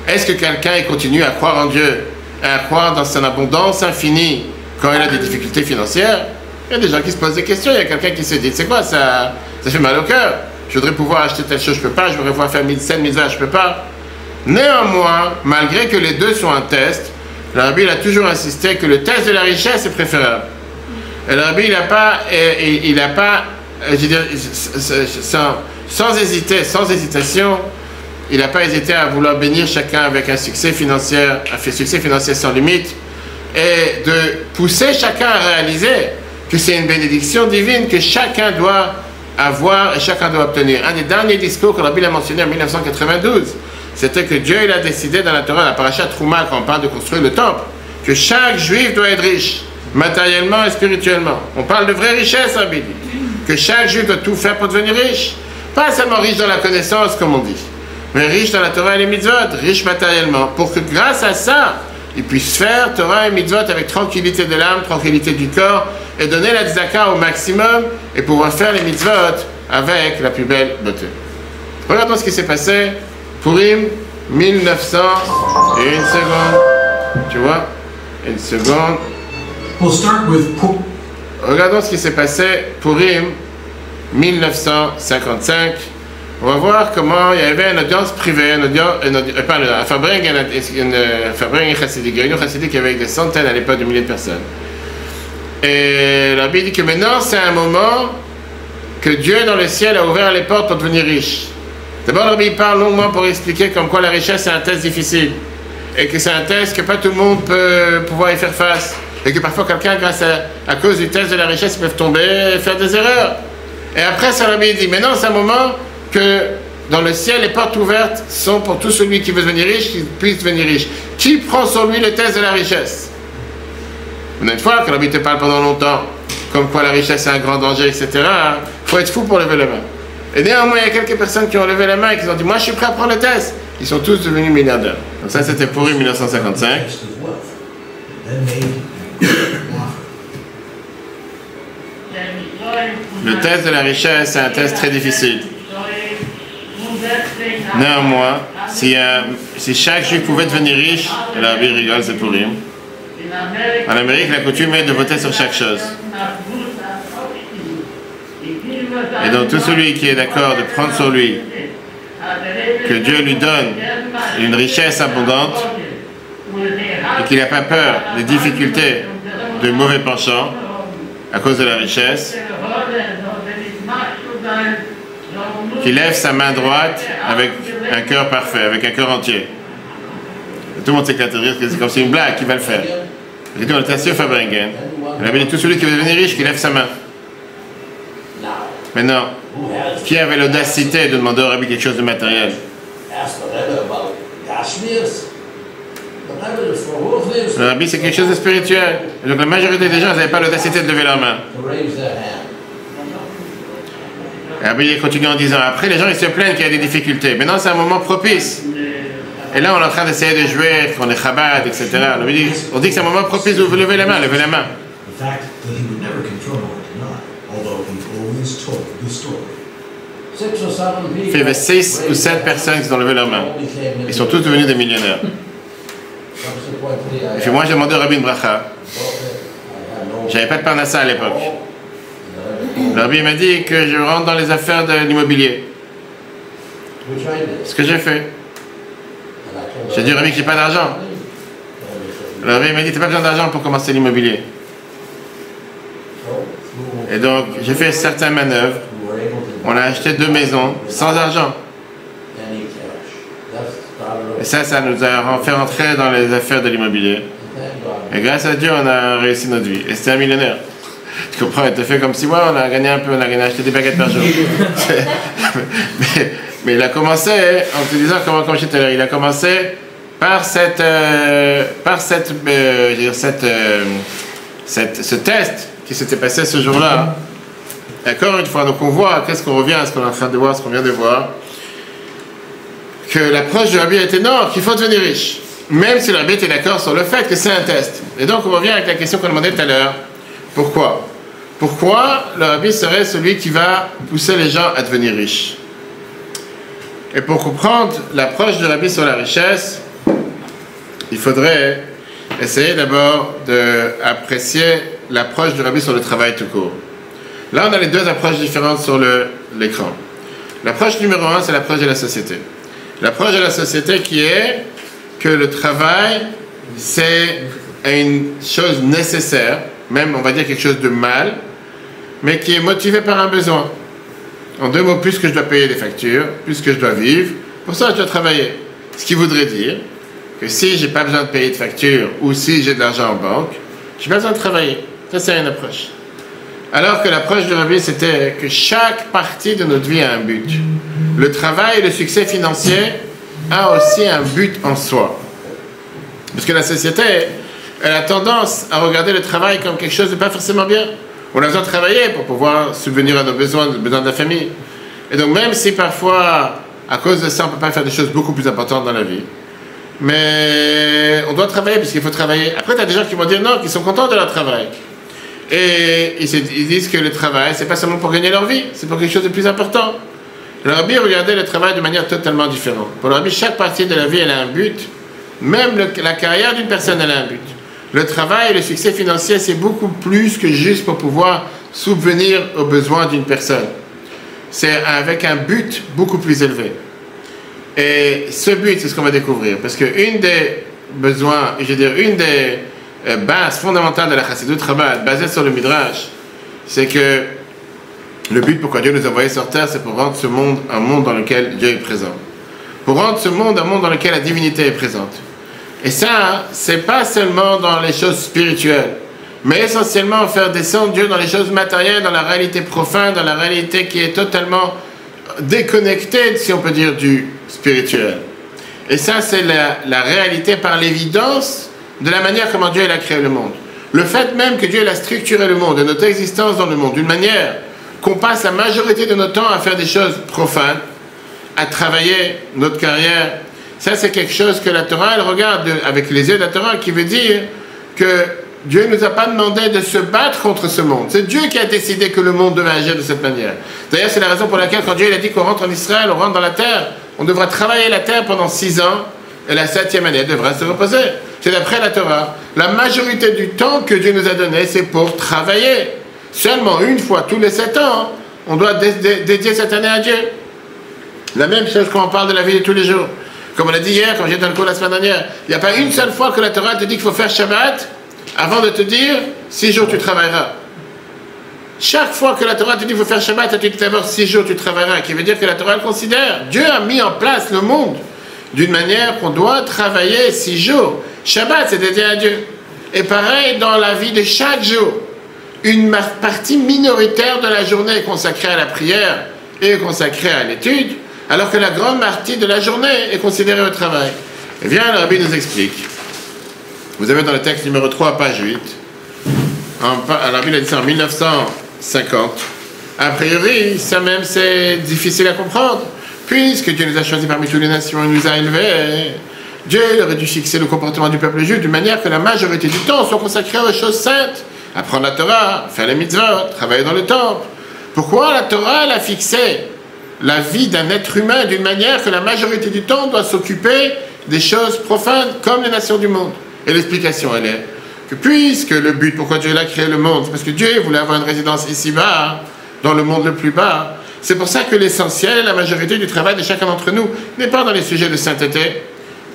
Est-ce que quelqu'un continue à croire en Dieu, à croire dans son abondance infinie quand il a des difficultés financières? Il y a des gens qui se posent des questions. Il y a quelqu'un qui se dit, c'est quoi, ça fait mal au cœur. Je voudrais pouvoir acheter telle chose, je peux pas. Je voudrais pouvoir faire 1000 mitzvahs, je peux pas. Néanmoins, malgré que les deux sont un test, le Rabbi il a toujours insisté que le test de la richesse est préférable. Et le Rabbi il n'a pas, je veux dire, sans hésitation, il n'a pas hésité à vouloir bénir chacun avec un succès financier sans limite, et de pousser chacun à réaliser que c'est une bénédiction divine que chacun doit avoir et chacun doit obtenir. Un des derniers discours que le Rabbi a mentionné en 1992, c'était que Dieu il a décidé dans la Torah, la parasha Trouma, quand on parle de construire le temple, que chaque juif doit être riche, matériellement et spirituellement. On parle de vraie richesse, Rabbi dit. Que chaque juif doit tout faire pour devenir riche. Pas seulement riche dans la connaissance, comme on dit, mais riche dans la Torah et les mitzvot, riche matériellement, pour que grâce à ça, il puisse faire Torah et mitzvot avec tranquillité de l'âme, tranquillité du corps, et donner la tzedaka au maximum, et pouvoir faire les mitzvot avec la plus belle beauté. Regardons ce qui s'est passé. Purim, 1900, et une seconde, tu vois, une seconde. We'll start with Regardons ce qui s'est passé. Purim, 1955. On va voir comment il y avait une audience privée, un Fabring chassidique, une réunion chassidique avec des centaines, à l'époque, de milliers de personnes. Et la Bible dit que maintenant, c'est un moment que Dieu, dans le ciel, a ouvert les portes pour devenir riche. D'abord, la Bible parle longuement pour expliquer comme quoi la richesse, c'est un test difficile. Et que c'est un test que pas tout le monde peut pouvoir y faire face. Et que parfois, quelqu'un, à cause du test de la richesse, ils peuvent tomber et faire des erreurs. Et après, ça, la Bible dit, maintenant, c'est un moment que dans le ciel, les portes ouvertes sont pour tout celui qui veut devenir riche, qu'il puisse devenir riche. Qui prend sur lui le test de la richesse? Une fois que la Bible te parle pendant longtemps, comme quoi la richesse est un grand danger, etc., il faut être fou pour lever la main. Et néanmoins, il y a quelques personnes qui ont levé la main et qui ont dit, moi je suis prêt à prendre le test. Ils sont tous devenus milliardaires. Donc ça, c'était pour 1955. Le test de la richesse, c'est un test très difficile. Néanmoins, si chaque juif pouvait devenir riche, et la Bible rigole, c'est pour rire. En Amérique, la coutume est de voter sur chaque chose. Et donc, tout celui qui est d'accord de prendre sur lui que Dieu lui donne une richesse abondante et qu'il n'a pas peur des difficultés, de mauvais penchants à cause de la richesse, qu'il lève sa main droite avec un cœur parfait, avec un cœur entier. Et tout le monde s'éclate de rire, c'est comme si une blague, qui va le faire? Et on était assis au Fabringen. Il avait dit tout celui qui veut devenir riche, qui lève sa main. Maintenant, qui avait l'audacité de demander au Rabbi quelque chose de matériel? Le Rabbi, c'est quelque chose de spirituel. Et donc la majorité des gens n'avaient pas l'audacité de lever leur main. Et Rabbi continue en disant, après les gens ils se plaignent qu'il y a des difficultés. Maintenant c'est un moment propice. Et là on est en train d'essayer de jouer, qu'on est Chabad, etc. On dit que c'est un moment propice où vous levez la main, levez la main. Il y avait 6 ou 7 personnes qui ont levé leur main. Ils sont tous devenus des millionnaires. Et puis moi j'ai demandé au Rabbi une bracha. J'avais pas de parnassa à l'époque. Le Rabbi m'a dit que je rentre dans les affaires de l'immobilier. Ce que j'ai fait. J'ai dit au Rabbi que j'ai pas d'argent. Le Rabbi m'a dit t'as pas besoin d'argent pour commencer l'immobilier. Et donc j'ai fait certaines manœuvres. On a acheté 2 maisons sans argent. Et ça nous a fait rentrer dans les affaires de l'immobilier. Et grâce à Dieu, on a réussi notre vie. Et c'était un millionnaire. Tu comprends? Il te fait comme si, ouais, on a gagné un peu, on a acheté des baguettes par jour. mais il a commencé, en te disant, comme je t'ai dit, il a commencé par ce test qui s'était passé ce jour-là. Encore une fois, donc on voit, qu'est-ce qu'on revient à ce qu'on est en train de voir, ce qu'on vient de voir. que l'approche du Rabbi était non, qu'il faut devenir riche. Même si le Rabbi était d'accord sur le fait que c'est un test. Et donc on revient avec la question qu'on demandait tout à l'heure. Pourquoi? Pourquoi le Rabbi serait celui qui va pousser les gens à devenir riches? Et pour comprendre l'approche du Rabbi sur la richesse, il faudrait essayer d'abord d'apprécier l'approche du Rabbi sur le travail tout court. Là, on a les deux approches différentes sur l'écran. L'approche numéro 1, c'est l'approche de la société. L'approche de la société qui est que le travail, c'est une chose nécessaire, même on va dire quelque chose de mal, mais qui est motivé par un besoin. En deux mots, plus que je dois payer des factures, plus que je dois vivre, pour ça je dois travailler. Ce qui voudrait dire que si j'ai pas besoin de payer de factures ou si j'ai de l'argent en banque, j'ai pas besoin de travailler. Ça, c'est une approche. Alors que l'approche du Rabbi, c'était que chaque partie de notre vie a un but. Le travail et le succès financier a aussi un but en soi. Parce que la société, elle a tendance à regarder le travail comme quelque chose de pas forcément bien. On a besoin de travailler pour pouvoir subvenir à nos besoins, aux besoins de la famille. Et donc même si parfois, à cause de ça, on ne peut pas faire des choses beaucoup plus importantes dans la vie, mais on doit travailler puisqu'il faut travailler. Après, tu as des gens qui vont dire non, qui sont contents de leur travail. Et ils disent que le travail, c'est pas seulement pour gagner leur vie, c'est pour quelque chose de plus important. Le Rabbi regardait le travail de manière totalement différente. Pour le Rabbi, chaque partie de la vie, elle a un but. Même la carrière d'une personne, elle a un but. Le travail et le succès financier, c'est beaucoup plus que juste pour pouvoir subvenir aux besoins d'une personne. C'est avec un but beaucoup plus élevé. Et ce but, c'est ce qu'on va découvrir. Parce qu'une des besoins, je veux dire, une des bases fondamentales de la Chassidut Chabad, basée sur le Midrash, c'est que le but pourquoi Dieu nous a envoyés sur terre, c'est pour rendre ce monde un monde dans lequel Dieu est présent. Pour rendre ce monde un monde dans lequel la divinité est présente. Et ça, c'est pas seulement dans les choses spirituelles, mais essentiellement faire descendre Dieu dans les choses matérielles, dans la réalité profane, dans la réalité qui est totalement déconnectée, si on peut dire, du spirituel. Et ça, c'est la réalité par l'évidence de la manière comment Dieu a créé le monde. Le fait même que Dieu a structuré le monde et notre existence dans le monde d'une manière qu'on passe la majorité de notre temps à faire des choses profanes, à travailler notre carrière, ça c'est quelque chose que la Torah, elle regarde avec les yeux de la Torah, qui veut dire que Dieu ne nous a pas demandé de se battre contre ce monde. C'est Dieu qui a décidé que le monde devait agir de cette manière. D'ailleurs, c'est la raison pour laquelle quand Dieu il a dit qu'on rentre en Israël, on rentre dans la terre, on devra travailler la terre pendant 6 ans, et la 7e année devra se reposer. C'est d'après la Torah. La majorité du temps que Dieu nous a donné, c'est pour travailler. Seulement une fois tous les 7 ans, on doit dédier cette année à Dieu. La même chose quand on parle de la vie de tous les jours. Comme on a dit hier, quand j'étais dans le cours la semaine dernière, il n'y a pas une seule fois que la Torah te dit qu'il faut faire Shabbat avant de te dire 6 jours tu travailleras. Chaque fois que la Torah te dit qu'il faut faire Shabbat, tu te dis d'abord 6 jours tu travailleras, qui veut dire que la Torah elle considère, Dieu a mis en place le monde d'une manière qu'on doit travailler 6 jours. Shabbat c'est dédié à Dieu. Et pareil dans la vie de chaque jour. Une partie minoritaire de la journée est consacrée à la prière et consacrée à l'étude, alors que la grande partie de la journée est considérée au travail. Eh bien, le Rabbi nous explique. Vous avez dans le texte numéro 3, page 8, le Rabbi a dit ça en 1950. A priori, ça même c'est difficile à comprendre, puisque Dieu nous a choisis parmi toutes les nations, il nous a élevés. Dieu aurait dû fixer le comportement du peuple juif de manière que la majorité du temps soit consacrée aux choses saintes, apprendre la Torah, faire les mitzvot, travailler dans le temple. Pourquoi la Torah elle a fixé la vie d'un être humain d'une manière que la majorité du temps doit s'occuper des choses profanes comme les nations du monde? Et l'explication elle est que puisque le but pourquoi Dieu a créé le monde, c'est parce que Dieu voulait avoir une résidence ici-bas, dans le monde le plus bas. C'est pour ça que l'essentiel, la majorité du travail de chacun d'entre nous n'est pas dans les sujets de sainteté,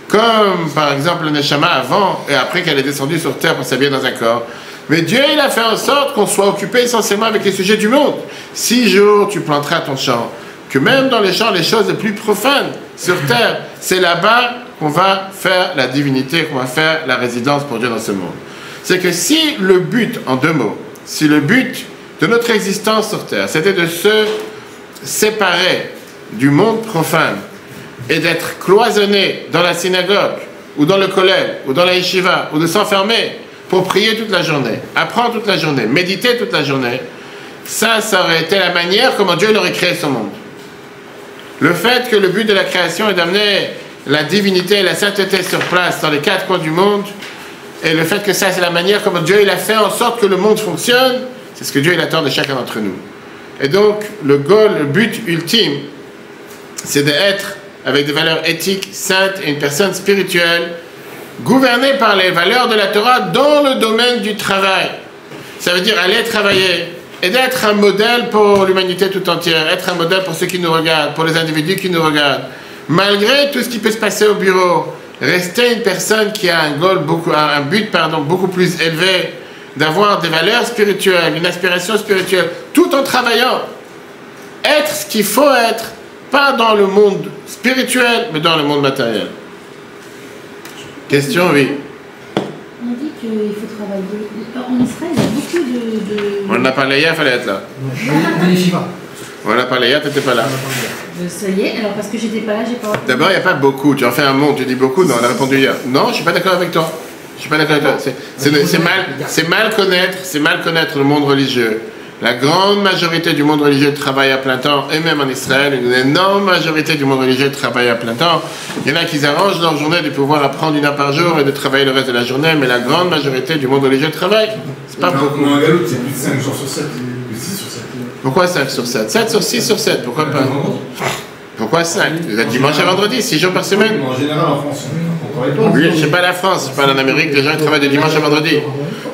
comme par exemple le Neshama avant et après qu'elle est descendue sur terre pour s'habiller dans un corps. Mais Dieu, il a fait en sorte qu'on soit occupé essentiellement avec les sujets du monde. 6 jours, tu planteras ton champ. Que même dans les champs, les choses les plus profanes sur terre, c'est là-bas qu'on va faire la divinité, qu'on va faire la résidence pour Dieu dans ce monde. C'est que si le but, en 2 mots, si le but de notre existence sur terre, c'était de se séparer du monde profane et d'être cloisonné dans la synagogue, ou dans le kollel, ou dans la yeshiva, ou de s'enfermer pour prier toute la journée, apprendre toute la journée, méditer toute la journée, ça aurait été la manière comment Dieu aurait créé ce monde. Le fait que le but de la création est d'amener la divinité et la sainteté sur place dans les quatre coins du monde, et le fait que ça, c'est la manière comme Dieu il a fait en sorte que le monde fonctionne, c'est ce que Dieu il attend de chacun d'entre nous. Et donc, le goal, le but ultime, c'est d'être avec des valeurs éthiques, saintes, et une personne spirituelle, gouvernée par les valeurs de la Torah dans le domaine du travail. Ça veut dire aller travailler et d'être un modèle pour l'humanité tout entière, être un modèle pour ceux qui nous regardent, pour les individus qui nous regardent. Malgré tout ce qui peut se passer au bureau, rester une personne qui a un but beaucoup plus élevé, d'avoir des valeurs spirituelles, une aspiration spirituelle, tout en travaillant. Être ce qu'il faut être, pas dans le monde spirituel, mais dans le monde matériel. Question, oui. On dit qu'il faut travailler. En Israël, il y a beaucoup de... On en a parlé hier, il fallait être là. On en a parlé hier, tu n'étais pas là. Ça y est, alors parce que j'étais pas là, j'ai pas... D'abord, il n'y a pas beaucoup. Tu en fais un monde, tu dis beaucoup. Non, on a répondu hier. Non, je ne suis pas d'accord avec toi. Je suis pas d'accord avec toi. C'est mal connaître le monde religieux. La grande majorité du monde religieux travaille à plein temps, et même en Israël, une énorme majorité du monde religieux travaille à plein temps. Il y en a qui arrangent leur journée de pouvoir apprendre 1 heure par jour et de travailler le reste de la journée, mais la grande majorité du monde religieux travaille. C'est pas beaucoup. Non, Galoute, c'est plus de 5 jours sur 7, 6 sur 7. Pourquoi 5 sur 7 7 sur 6 sur 7, pourquoi pas? Pourquoi 5? Dimanche à vendredi, 6 jours par semaine? En général, en France, on travaille pas. Oui, je ne sais pas la France, je parle en Amérique, les gens travaillent de dimanche à vendredi.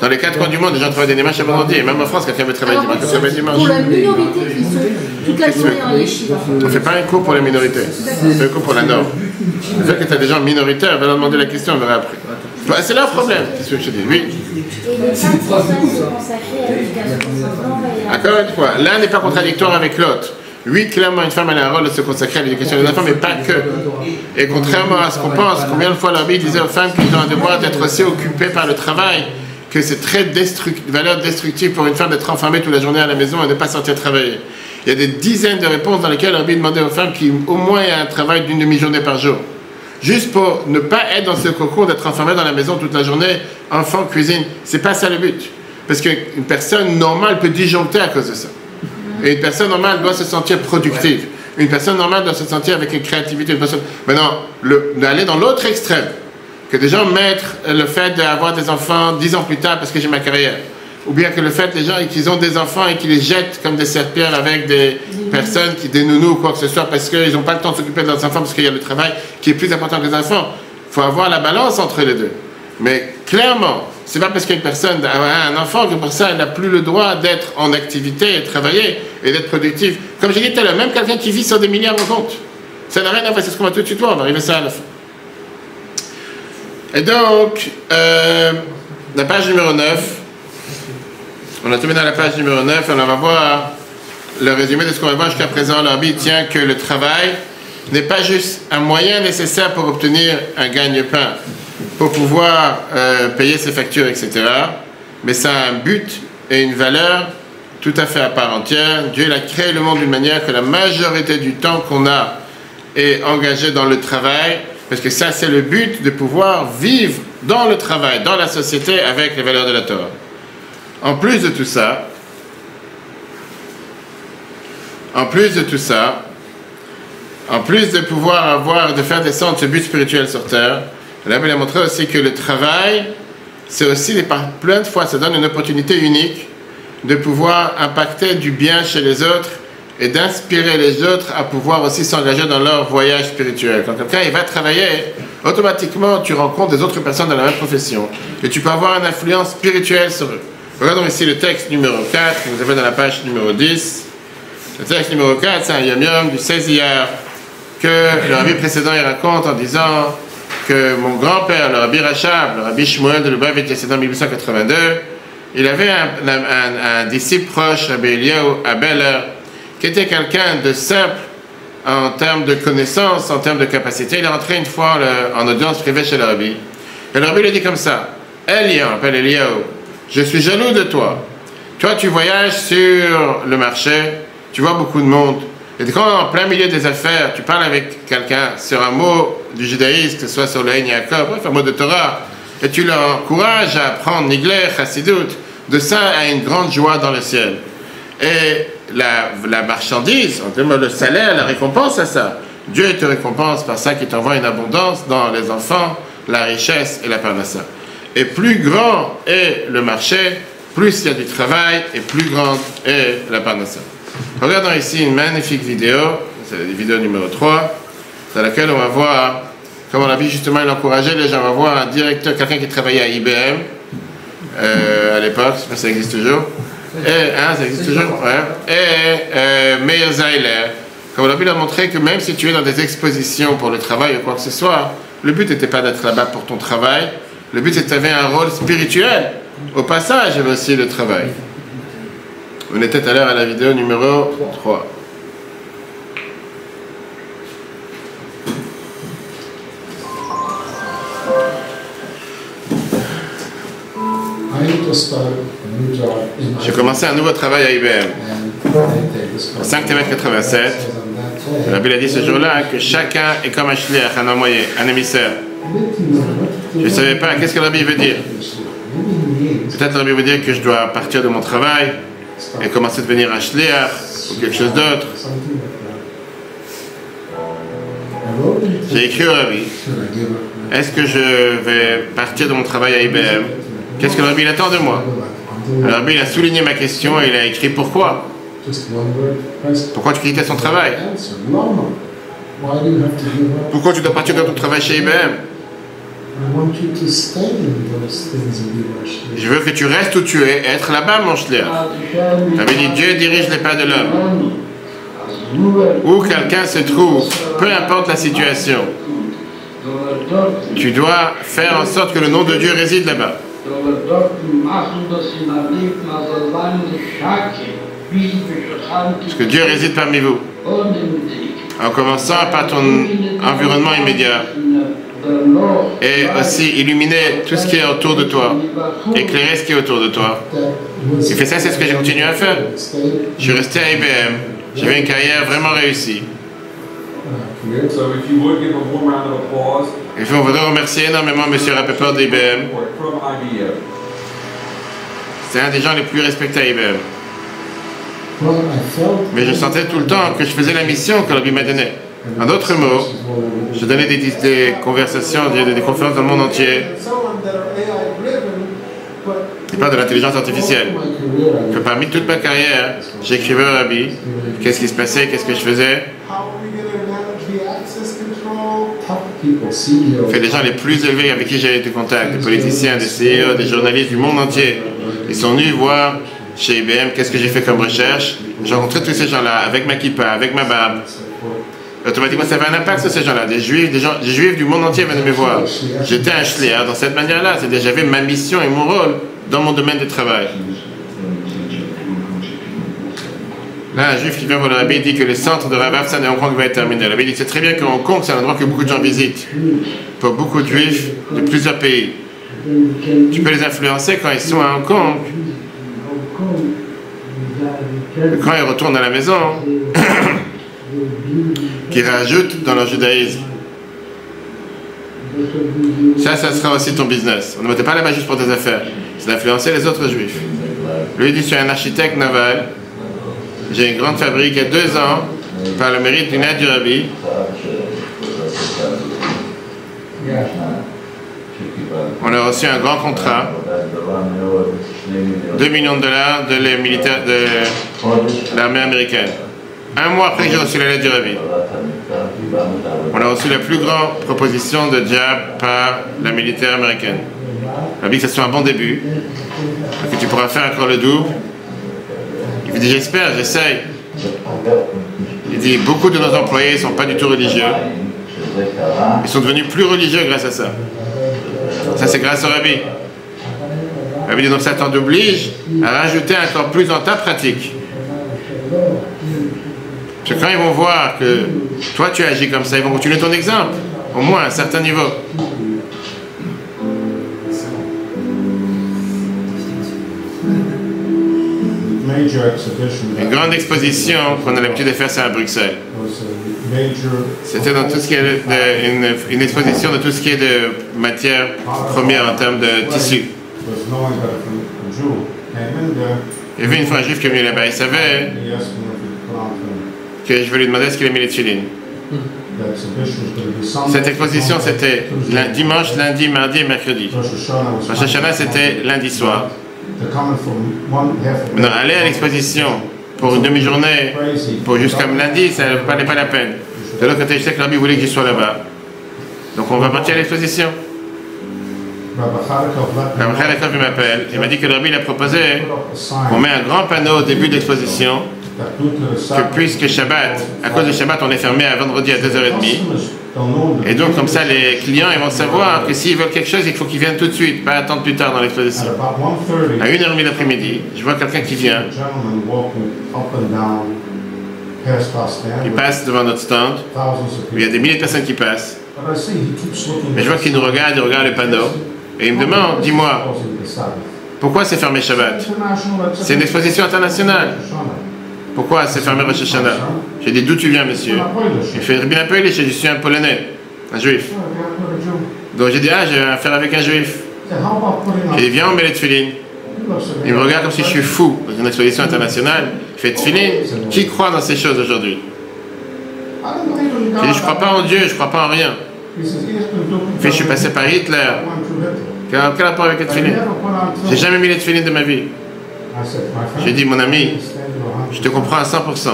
Dans les 4 coins du monde, les gens travaillent de dimanche à vendredi. Et même en France, quelqu'un veut travailler dimanche, quelqu'un travaille dimanche. Pour la minorité qui sont toute la journée en yeshiva. On ne fait pas un cours pour les minorités, on fait un cours pour la norme. Le fait que tu as des gens minoritaires, va leur demander la question, on verra après. C'est leur problème, c'est ce que je te dis. Oui. Et les femmes sont consacrées à l'éducation des enfants et à... Encore une fois, l'un n'est pas contradictoire avec l'autre. Oui, clairement, une femme elle a un rôle de se consacrer à l'éducation des enfants, mais pas que. Et contrairement à ce qu'on pense, combien de fois la Bible disait aux femmes qu'ils ont un devoir d'être aussi occupées par le travail, que c'est très valeur destructive pour une femme d'être enfermée toute la journée à la maison et de ne pas sortir travailler. Il y a des dizaines de réponses dans lesquelles la Bible demandait aux femmes qu'au moins il y a un travail d'une demi-journée par jour. Juste pour ne pas être dans ce concours d'être enfermée dans la maison toute la journée, enfant, cuisine. C'est pas ça le but. Parce qu'une personne normale peut disjoncter à cause de ça. Et une personne normale doit se sentir productive. Une personne normale doit se sentir avec une créativité. Maintenant, d'aller dans l'autre extrême, que des gens mettent le fait d'avoir des enfants 10 ans plus tard parce que j'ai ma carrière. Ou bien que le fait les gens qu'ils ont des enfants et qu'ils les jettent comme des serpillères avec des personnes, des nounous ou quoi que ce soit, parce qu'ils n'ont pas le temps de s'occuper de leurs enfants, parce qu'il y a le travail qui est plus important que les enfants. Il faut avoir la balance entre les deux. Mais clairement, c'est pas parce qu'une personne a un enfant que pour ça elle n'a plus le droit d'être en activité et travailler et d'être productive. Comme j'ai dit tout à l'heure, même quelqu'un qui vit sur des milliards de comptes, ça n'a rien à voir, c'est ce qu'on va tout de suite voir, on va arriver à ça à la fin. Et donc, la page numéro 9, on a terminé dans la page numéro 9, on va voir le résumé de ce qu'on va voir jusqu'à présent. L'Arbi tient que le travail n'est pas juste un moyen nécessaire pour obtenir un gagne-pain, pour pouvoir payer ses factures, etc. Mais ça a un but et une valeur tout à fait à part entière. Dieu il a créé le monde d'une manière que la majorité du temps qu'on a est engagé dans le travail, parce que ça c'est le but de pouvoir vivre dans le travail, dans la société avec les valeurs de la Torah. En plus de tout ça, en plus de pouvoir de faire descendre ce but spirituel sur terre, là, il a montré aussi que le travail, c'est aussi, plein de fois, ça donne une opportunité unique de pouvoir impacter du bien chez les autres et d'inspirer les autres à pouvoir aussi s'engager dans leur voyage spirituel. Quand quelqu'un il va travailler, automatiquement, tu rencontres des autres personnes dans la même profession et tu peux avoir une influence spirituelle sur eux. Regardons ici le texte numéro 4, que vous avez dans la page numéro 10. Le texte numéro 4, c'est un yom-yom du 16 Iyar que le rabbi précédent il raconte en disant que mon grand-père, le rabbi Rachab, le rabbi Shmuel de Lubavitch, décédé en 1882, il avait un disciple proche, Rabbi Eliyahu Abeler, qui était quelqu'un de simple en termes de connaissances, en termes de capacité. Il est rentré une fois en audience privée chez le rabbi. Et le rabbi lui dit comme ça, Eliyahu, appelle Eliyahu, je suis jaloux de toi. Toi, tu voyages sur le marché, tu vois beaucoup de monde. Et quand en plein milieu des affaires, tu parles avec quelqu'un sur un mot du judaïsme, que ce soit sur le Ein Yaakov, bref, un mot de Torah, et tu leur encourages à apprendre Nigler, Chassidut, de ça à une grande joie dans le ciel. Et la marchandise, on demande le salaire, la récompense à ça. Dieu te récompense par ça qui t'envoie une abondance dans les enfants, la richesse et la parnassa. Et plus grand est le marché, plus il y a du travail et plus grande est la parnassa. Regardons ici une magnifique vidéo, c'est la vidéo numéro 3, dans laquelle on va voir, comme on a vu justement, il encourageait les gens, on va voir un directeur, quelqu'un qui travaillait à IBM à l'époque, je sais pas si ça existe toujours, ça existe toujours, ouais. Et Meir Zeiler, comme on a pu leur montrer que même si tu es dans des expositions pour le travail ou quoi que ce soit, le but n'était pas d'être là-bas pour ton travail, le but c'est que tu avais un rôle spirituel. Au passage, il y avait aussi le travail. On était tout à l'heure à la vidéo numéro 3. J'ai commencé un nouveau travail à IBM. En 5 km 87, la Bible a dit ce jour-là que chacun est comme un shliach, un envoyé, un émissaire. Je ne savais pas qu'est-ce que la Bible veut dire. Peut-être la Bible veut dire que je dois partir de mon travail et commencer à devenir un shliach ou quelque chose d'autre. J'ai écrit au Rabbi, est-ce que je vais partir de mon travail à IBM? Qu'est-ce que le Rabbi attend de moi? Le Rabbi il a souligné ma question et il a écrit pourquoi. Pourquoi tu quittais son travail? Pourquoi tu dois partir de ton travail chez IBM? Je veux que tu restes où tu es et être là-bas, mon shliach. Il avait dit Dieu dirige les pas de l'homme. Où quelqu'un se trouve, peu importe la situation, tu dois faire en sorte que le nom de Dieu réside là-bas. Parce que Dieu réside parmi vous. En commençant par ton environnement immédiat. Et aussi illuminer tout ce qui est autour de toi. Éclairer ce qui est autour de toi. Et fait ça, c'est ce que j'ai continué à faire. Je suis resté à IBM. J'avais une carrière vraiment réussie. Et puis on voudrait remercier énormément M. Rappaport d'IBM. C'est un des gens les plus respectés à IBM. Mais je sentais tout le temps que je faisais la mission que l'Rabbi m'a donnée. En d'autres mots, je donnais des conversations, des conférences dans le monde entier. Il parle de l'intelligence artificielle. Que parmi toute ma carrière, j'écrivais au Rabbi qu'est-ce qui se passait, qu'est-ce que je faisais. Fait les gens les plus élevés avec qui j'ai eu du contact, des politiciens, des CEO, des journalistes du monde entier. Ils sont venus voir chez IBM qu'est-ce que j'ai fait comme recherche. J'ai rencontré tous ces gens-là avec ma kippa, avec ma barbe. Automatiquement, ça avait un impact sur ces gens-là. Des juifs du monde entier venaient me voir. J'étais un shliach dans cette manière-là. C'est-à-dire j'avais ma mission et mon rôle dans mon domaine de travail. Là, un juif qui vient voir le Rabbi dit que le centre de Rav Afsan de Hong Kong va être terminé. Le Rabbi dit c'est très bien que Hong Kong, c'est un endroit que beaucoup de gens visitent. Pour beaucoup de juifs de plusieurs pays. Tu peux les influencer quand ils sont à Hong Kong. Quand ils retournent à la maison, qu'ils rajoutent dans leur judaïsme. Ça sera aussi ton business. On ne mettait pas là-bas juste pour tes affaires. C'est d'influencer les autres juifs. Lui dit, je suis un architecte naval. J'ai une grande fabrique il y a 2 ans, par le mérite d'une aide du Rabbi. On a reçu un grand contrat, $2 millions de les militaires de l'armée américaine. 1 mois après que j'ai reçu la lettre du Rabbi. On a reçu la plus grande proposition de job par la militaire américaine. Le Rabbi, que ce soit un bon début, que tu pourras faire encore le double. Il dit j'espère, j'essaye. Il dit beaucoup de nos employés ne sont pas du tout religieux. Ils sont devenus plus religieux grâce à ça. Ça c'est grâce au Rabbi. Le Rabbi dit donc ça t'oblige à rajouter encore plus dans ta pratique. Parce que quand ils vont voir que toi tu agis comme ça, ils vont continuer ton exemple, au moins à un certain niveau. Une grande exposition qu'on a l'habitude de faire, c'est à Bruxelles. C'était dans tout ce qui est une exposition de tout ce qui est de matière première en termes de tissu. Il y avait une fois un juif qui est venu là-bas, il savait que je vais lui demander est-ce qu'il a mis les tefillin. Cette exposition c'était dimanche, lundi, mardi et mercredi. Rosh Hashanah c'était lundi soir. Maintenant, aller à l'exposition pour une demi-journée, pour juste comme lundi, ça ne valait pas la peine. De l'autre côté, je sais que Rabbi voulait que je sois là-bas. Donc on va partir à l'exposition. Rabbi Khalekov m'appelle, il m'a dit que le Rabbi a proposé qu'on met un grand panneau au début de l'exposition, que puisque Shabbat, à cause de Shabbat, on est fermé à vendredi à 2h30. Et donc comme ça, les clients ils vont savoir que s'ils veulent quelque chose, il faut qu'ils viennent tout de suite, pas attendre plus tard dans l'exposition. À 1h30 l'après-midi, je vois quelqu'un qui vient. Il passe devant notre stand, il y a des milliers de personnes qui passent. Mais je vois qu'il nous regarde, il regarde le panneau, et il me demande, dis-moi, pourquoi c'est fermé Shabbat? C'est une exposition internationale. Pourquoi c'est fermé Rosh Hashanah? J'ai dit, d'où tu viens, monsieur? Il fait bien un peu, je suis un Polonais, un juif. Donc j'ai dit, ah, j'ai affaire avec un juif. J'ai dit, viens, on met les tefillin. Il me regarde comme si je suis fou dans une exposition internationale. Il fait tefillin. Qui croit dans ces choses aujourd'hui? J'ai dit, je ne crois pas en Dieu, je ne crois pas en rien. Il fait, je suis passé par Hitler. Quel rapport avec les tefillin? J'ai jamais mis les tefillin de ma vie. J'ai dit, mon ami, je te comprends à 100%.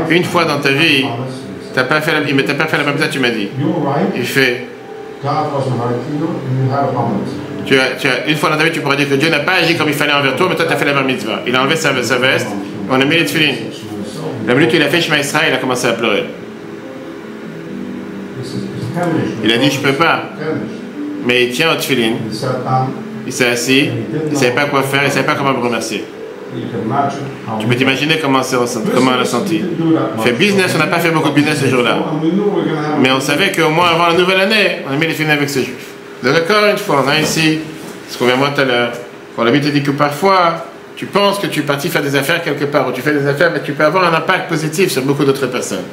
Une fois dans ta vie, tu n'as pas fait la même chose, tu m'as dit. Il fait, une fois dans ta vie, tu pourrais dire que Dieu n'a pas agi comme il fallait envers toi, mais toi, tu as fait la bar mitzvah. Il a enlevé sa veste, on a mis les tefillin. La minute où il a fait Shema Israël, il a commencé à pleurer. Il a dit, je ne peux pas. Mais il tient au tefillin. Il s'est assis, il ne savait pas quoi faire, il ne savait pas comment me remercier. Tu peux t'imaginer comment on l'a senti. Il fait business, on n'a pas fait beaucoup de business ce jour-là. Mais on savait qu'au moins avant la nouvelle année, on a mis les tefillin avec ce juif. Donc encore une fois, on a ici ce qu'on vient voir tout à l'heure. On a te dit que parfois, tu penses que tu es parti faire des affaires quelque part, ou tu fais des affaires, mais tu peux avoir un impact positif sur beaucoup d'autres personnes.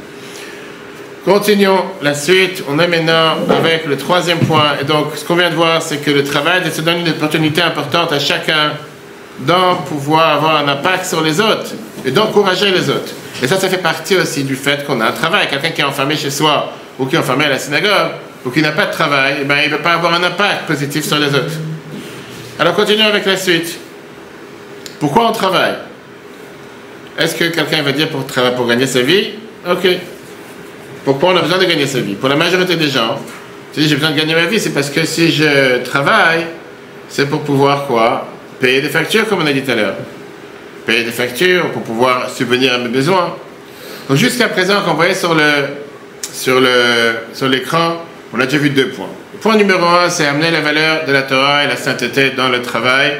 Continuons la suite. On est maintenant avec le troisième point. Et donc, ce qu'on vient de voir, c'est que le travail se donne une opportunité importante à chacun d'en pouvoir avoir un impact sur les autres et d'encourager les autres. Et ça fait partie aussi du fait qu'on a un travail. Quelqu'un qui est enfermé chez soi ou qui est enfermé à la synagogue ou qui n'a pas de travail, eh ben, il ne peut pas avoir un impact positif sur les autres. Alors, continuons avec la suite. Pourquoi on travaille? Est-ce que quelqu'un va dire pour gagner sa vie? Ok. Pourquoi on a besoin de gagner sa vie? Pour la majorité des gens, si j'ai besoin de gagner ma vie, c'est parce que si je travaille, c'est pour pouvoir quoi? Payer des factures, comme on a dit tout à l'heure. Payer des factures pour pouvoir subvenir à mes besoins. Donc jusqu'à présent, quand on voyait sur l'écran, on a déjà vu 2 points. Le point numéro 1, c'est amener la valeur de la Torah et la sainteté dans le travail.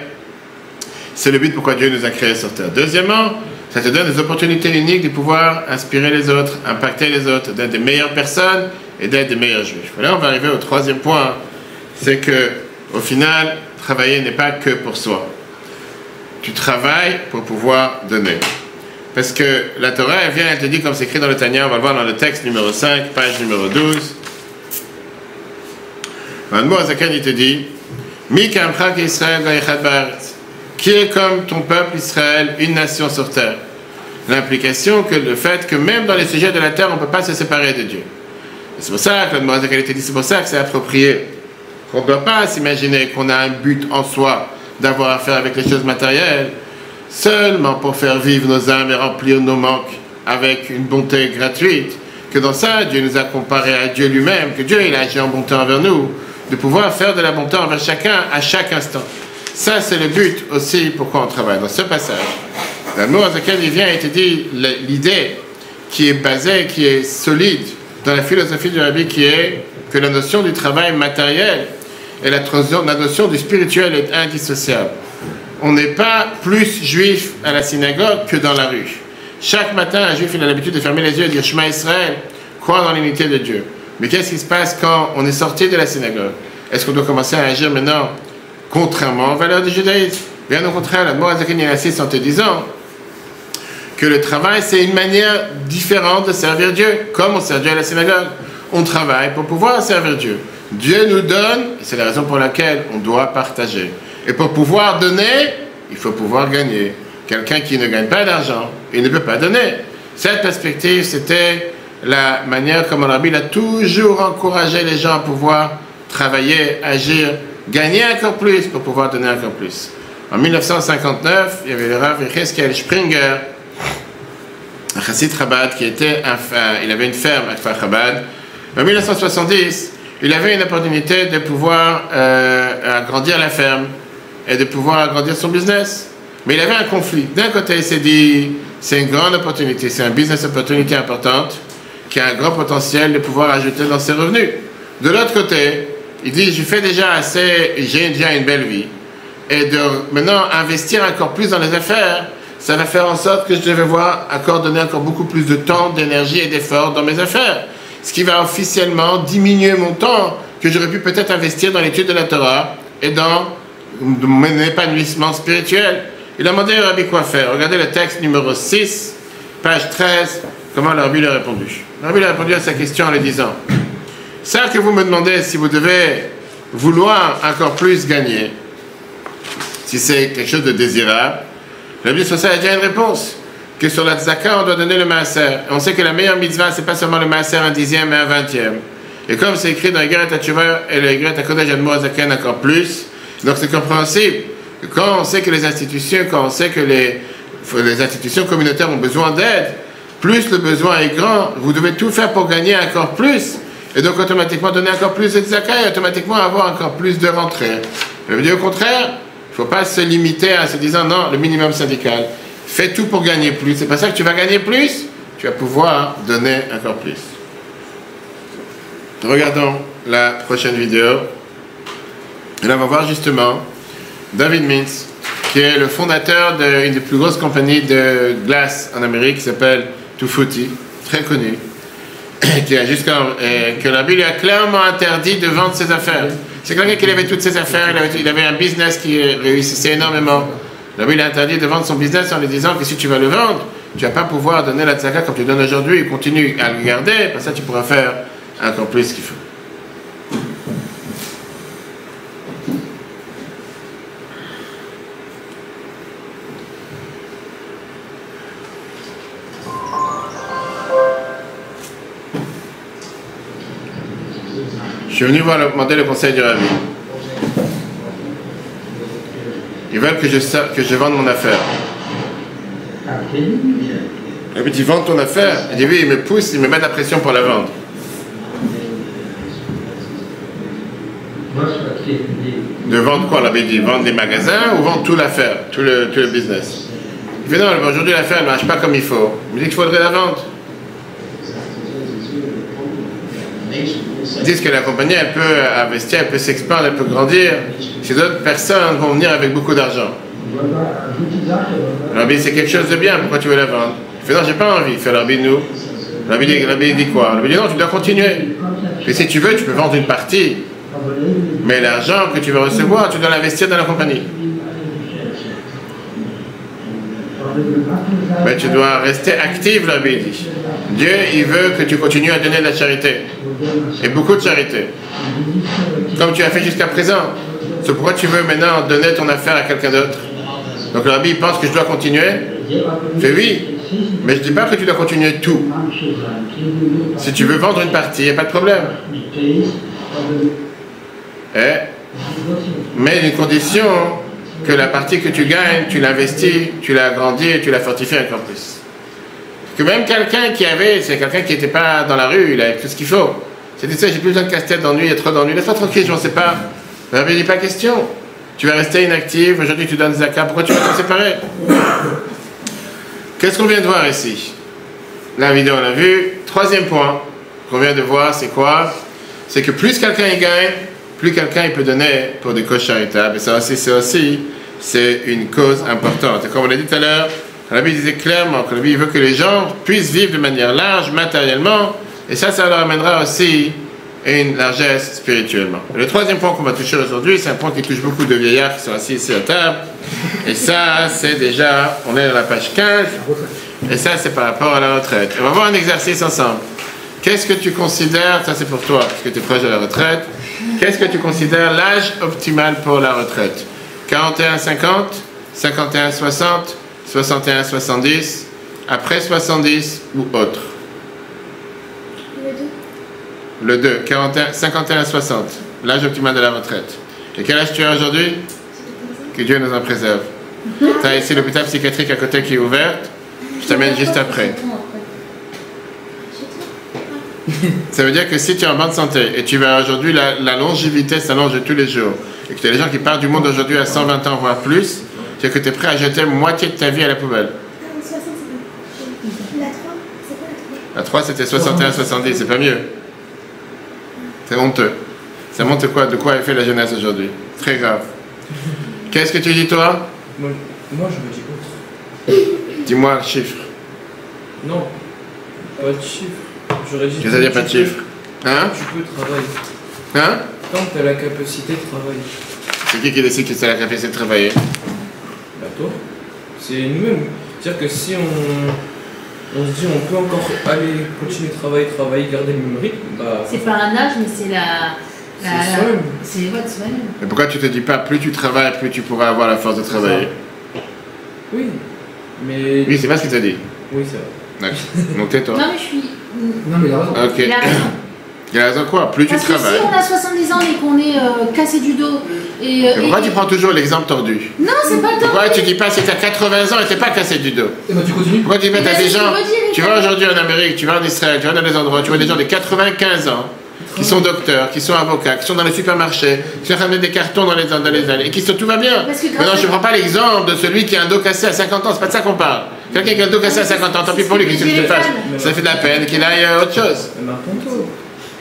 C'est le but pourquoi Dieu nous a créés sur terre. Deuxièmement, ça te donne des opportunités uniques de pouvoir inspirer les autres, impacter les autres, d'être des meilleures personnes et d'être des meilleurs juifs. Là, on va arriver au troisième point, c'est que, au final, travailler n'est pas que pour soi. Tu travailles pour pouvoir donner. Parce que la Torah, elle vient, elle te dit, comme c'est écrit dans le Tanya, on va le voir dans le texte numéro 5, page numéro 12. Dans le mot Azaken, il te dit, Mi kamcha Israël va'echad ba'aretz. Qui est comme ton peuple Israël, une nation sur terre. L'implication que le fait que même dans les sujets de la terre, on ne peut pas se séparer de Dieu. Et c'est pour ça que le Moïse dit, c'est pour ça que c'est approprié. On ne doit pas s'imaginer qu'on a un but en soi d'avoir affaire avec les choses matérielles, seulement pour faire vivre nos âmes et remplir nos manques avec une bonté gratuite. Que dans ça, Dieu nous a comparé à Dieu lui-même, que Dieu il a agi en bonté envers nous, de pouvoir faire de la bonté envers chacun à chaque instant. Ça, c'est le but aussi pourquoi on travaille. Dans ce passage, dans le mot dans lequel il vient, il te dit l'idée qui est basée, qui est solide dans la philosophie du Rabbi, qui est que la notion du travail matériel et la notion du spirituel est indissociable. On n'est pas plus juif à la synagogue que dans la rue. Chaque matin, un juif il a l'habitude de fermer les yeux et de dire Shema Israël, croire dans l'unité de Dieu. Mais qu'est-ce qui se passe quand on est sorti de la synagogue? Est-ce qu'on doit commencer à agir maintenant contrairement aux valeurs du judaïsme? Bien au contraire, la Morazakin insiste en te disant que le travail, c'est une manière différente de servir Dieu, comme on sert Dieu à la synagogue. On travaille pour pouvoir servir Dieu. Dieu nous donne, et c'est la raison pour laquelle on doit partager. Et pour pouvoir donner, il faut pouvoir gagner. quelqu'un qui ne gagne pas d'argent, il ne peut pas donner. Cette perspective, c'était la manière comme Rabbi a toujours encouragé les gens à pouvoir travailler, agir, gagner encore plus pour pouvoir donner encore plus. En 1959, il y avait le Rav Yecheskel Springer, un chassid Chabad qui était il avait une ferme à Kfar Chabad. En 1970, il avait une opportunité de pouvoir agrandir la ferme et de pouvoir agrandir son business. Mais il avait un conflit. D'un côté, il s'est dit, c'est une grande opportunité, c'est un business opportunité importante qui a un grand potentiel de pouvoir ajouter dans ses revenus. De l'autre côté, il dit, je fais déjà assez, j'ai déjà une belle vie. Et de maintenant investir encore plus dans les affaires, ça va faire en sorte que je devais donner encore beaucoup plus de temps, d'énergie et d'efforts dans mes affaires. Ce qui va officiellement diminuer mon temps que j'aurais pu peut-être investir dans l'étude de la Torah et dans mon épanouissement spirituel. Il a demandé à Rabbi quoi faire. Regardez le texte numéro 6, page 13, comment le Rabbi lui a répondu. Le Rabbi lui a répondu à sa question en lui disant, ça que vous me demandez si vous devez vouloir encore plus gagner, si c'est quelque chose de désirable, le Rabbi sur ça a déjà une réponse. Que sur la tzaka, on doit donner le maaser. On sait que la meilleure mitzvah, c'est pas seulement le maaser un dixième et un vingtième. Et comme c'est écrit dans Egeret HaTshuva et le Egeret HaKodesh Admor HaZaken encore plus, donc c'est compréhensible. Quand on sait que les institutions, quand on sait que les institutions communautaires ont besoin d'aide, plus le besoin est grand, vous devez tout faire pour gagner encore plus. Et donc automatiquement donner encore plus de tzaka et automatiquement avoir encore plus de rentrées. Je veux dire au contraire, il ne faut pas se limiter à se disant non, le minimum syndical. Fais tout pour gagner plus. C'est pas ça que tu vas gagner plus, tu vas pouvoir donner encore plus. Regardons la prochaine vidéo. Et là, on va voir justement David Mintz, qui est le fondateur d'une des plus grosses compagnies de glace en Amérique, qui s'appelle Tufuti, très connue, que la Bible lui a clairement interdit de vendre ses affaires. C'est quelqu'un qui avait toutes ses affaires, il avait un business qui réussissait énormément. La Bible a interdit de vendre son business en lui disant que si tu vas le vendre, tu ne vas pas pouvoir donner la tzaka comme tu donnes aujourd'hui, continue à le garder, parce que ça tu pourras faire encore plus ce qu'il faut. Je suis venu demander le conseil du Rabbi. Ils veulent que je vende mon affaire. Et puis, ils vendent ton affaire. Il dit oui, ils me poussent, ils me mettent la pression pour la vendre. De vendre quoi? Il dit vendre des magasins ou vendre toute l'affaire, tout le business. Il dit non, aujourd'hui l'affaire ne marche pas comme il faut. Il me dit qu'il faudrait la vendre. Ils disent que la compagnie, elle peut investir, elle peut s'expandre, elle peut grandir. Si d'autres personnes vont venir avec beaucoup d'argent. Rabbi, c'est quelque chose de bien, pourquoi tu veux la vendre? Il fait non, j'ai pas envie. Il fait Rabbi, nous. Rabbi dit quoi? Rabbi dit non, tu dois continuer. Et si tu veux, tu peux vendre une partie. Mais l'argent que tu veux recevoir, tu dois l'investir dans la compagnie. Mais tu dois rester actif, Rabbi dit. Dieu, il veut que tu continues à donner de la charité. Et beaucoup de charité. Comme tu as fait jusqu'à présent. C'est pourquoi tu veux maintenant donner ton affaire à quelqu'un d'autre. Donc le Rabbi pense que je dois continuer. Je fais oui. Mais je ne dis pas que tu dois continuer tout. Si tu veux vendre une partie, il n'y a pas de problème. Mais d'une condition que la partie que tu gagnes, tu l'investis, tu l'agrandis et tu la fortifies encore plus. Que même quelqu'un c'est quelqu'un qui n'était pas dans la rue, il avait tout ce qu'il faut. C'est dit ça, j'ai plus besoin de casse-tête d'ennui, il y a trop d'ennui. Laisse-toi tranquille, je n'en sais pas. Mais il n'y a pas question. Tu vas rester inactif, aujourd'hui tu donnes Zaka, pourquoi tu vas t'en séparer? Qu'est-ce qu'on vient de voir ici? La vidéo, on l'a vu. Troisième point qu'on vient de voir, c'est quoi? C'est que plus quelqu'un y gagne, plus quelqu'un il peut donner pour des causes charitables. Et ça aussi, c'est une cause importante. Et comme on l'a dit tout à l'heure, la Bible disait clairement que la Bible veut que les gens puissent vivre de manière large, matériellement, et ça leur amènera aussi une largesse spirituellement. Et le troisième point qu'on va toucher aujourd'hui, c'est un point qui touche beaucoup de vieillards qui sont assis ici à table. Et ça, c'est déjà, on est dans la page 15, et ça, c'est par rapport à la retraite. Et on va voir un exercice ensemble. Qu'est-ce que tu considères, ça c'est pour toi, parce que tu es proche de la retraite, qu'est-ce que tu considères l'âge optimal pour la retraite? 41-50, 51-60, 61, 70, après 70 ou autre. Le 2, 51 à 60, l'âge optimal de la retraite. Et quel âge tu as aujourd'hui? Que Dieu nous en préserve. Tu as ici l'hôpital psychiatrique à côté qui est ouvert. Je t'amène juste après. Ça veut dire que si tu es en bonne santé et tu vas aujourd'hui, la longévité s'allonge de tous les jours, et que tu as des gens qui partent du monde aujourd'hui à 120 ans, voire plus, c'est que tu es prêt à jeter moitié de ta vie à la poubelle. La 3, c'était 61, 70, c'est pas mieux. C'est honteux. Ça montre quoi, de quoi a fait la jeunesse aujourd'hui. Très grave. Qu'est-ce que tu dis, toi? Moi, je me dis autre. Dis-moi le chiffre. Non, pas de chiffre. J'aurais dit. Qu'est-ce que ça veut dire pas de chiffre? Hein? Tu peux travailler. Hein? Quand tu as la capacité de travailler. C'est qui décide que tu as la capacité de travailler? Bah toi. C'est nous-mêmes. C'est-à-dire que si on se dit on peut encore aller continuer de travailler, garder le même rythme, bah. C'est pas un âge, mais c'est c'est soi-même. Mais pourquoi tu te dis pas plus tu travailles, plus tu pourras avoir la force de travailler? Oui, mais. Oui, c'est pas ce qu'il t'a dit. Oui, c'est vrai. D'accord. Donc tais-toi. Non, mais je suis. Non, mais il a raison. Ok. Il a raison. Il a raison quoi? Plus Parce tu que travailles. si on a 70 ans et qu'on est cassé du dos Mais pourquoi tu prends toujours l'exemple tordu? Non, c'est pas le temps. Pourquoi tu dis pas si t'as 80 ans et t'es pas cassé du dos? Et bah tu continues. Pourquoi tu dis pas t'as Mais des c'est ce gens? que je veux dire, Tu vas aujourd'hui en Amérique, tu vas en Israël, tu vas dans des endroits, tu vois des gens de 95 ans qui sont docteurs, qui sont avocats, qui sont dans les supermarchés, qui sont ramenés des cartons dans les allées et qui tout va bien. Parce que Maintenant, je ne prends pas l'exemple de celui qui a un dos cassé à 50 ans, c'est pas de ça qu'on parle. Quelqu'un qui a un dos cassé à 50 ans, tant pis pour lui, qu'est-ce que tu fasses? Ça fait de la peine qu'il aille à autre chose. Mais par contre,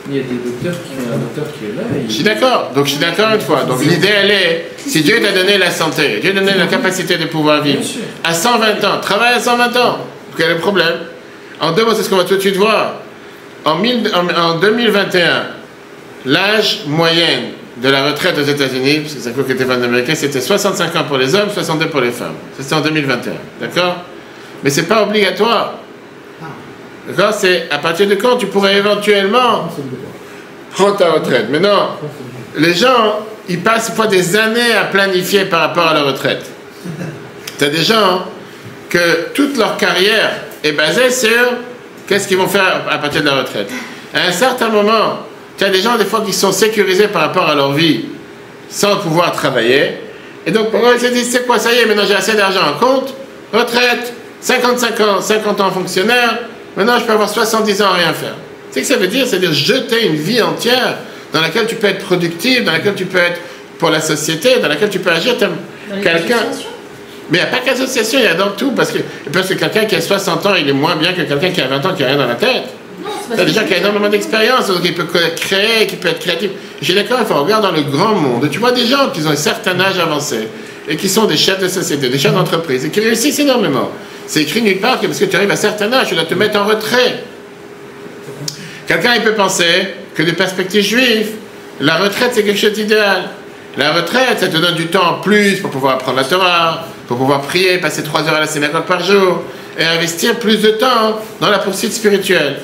il y a des docteurs un docteur qui est là. Je suis d'accord, donc je suis d'accord une fois. Donc l'idée elle est, si Dieu t'a donné la santé, Dieu t'a donné la capacité de pouvoir vivre à 120 ans, travaille à 120 ans, quel est le problème? En deux mots, c'est ce qu'on va tout de suite voir. En 2021, l'âge moyen de la retraite aux États-Unis, parce que c'est un coup qui était fan américain, c'était 65 ans pour les hommes, 62 pour les femmes. C'était en 2021, d'accord? Mais c'est pas obligatoire. D'accord? C'est à partir de quand tu pourrais éventuellement prendre ta retraite. Mais non, les gens, ils passent fois des années à planifier par rapport à la retraite. Tu as des gens que toute leur carrière est basée sur qu'est-ce qu'ils vont faire à partir de la retraite. À un certain moment, tu as des gens des fois qui sont sécurisés par rapport à leur vie sans pouvoir travailler. Et donc pour eux, ils se disent, c'est quoi, ça y est, maintenant j'ai assez d'argent en compte, retraite, 55 ans, 50 ans fonctionnaire, maintenant je peux avoir 70 ans à rien faire. C'est ce que ça veut dire, c'est-à-dire jeter une vie entière dans laquelle tu peux être productif, dans laquelle tu peux être pour la société, dans laquelle tu peux agir comme quelqu'un. Mais il n'y a pas qu'association, il y a dans tout, parce que quelqu'un qui a 60 ans, il est moins bien que quelqu'un qui a 20 ans qui n'a rien dans la tête. Il y a des gens qui ont énormément d'expérience, donc il peut créer, qui peut être créatif. J'ai d'accord, il faut regarder dans le grand monde. Tu vois des gens qui ont un certain âge avancé et qui sont des chefs de société, des chefs d'entreprise et qui réussissent énormément. C'est écrit nulle part que parce que tu arrives à un certain âge, tu dois te mettre en retrait. Quelqu'un, il peut penser que des perspectives juives, la retraite, c'est quelque chose d'idéal. La retraite, ça te donne du temps en plus pour pouvoir apprendre la Torah, pour pouvoir prier, passer 3 heures à la synagogue par jour et investir plus de temps dans la poursuite spirituelle.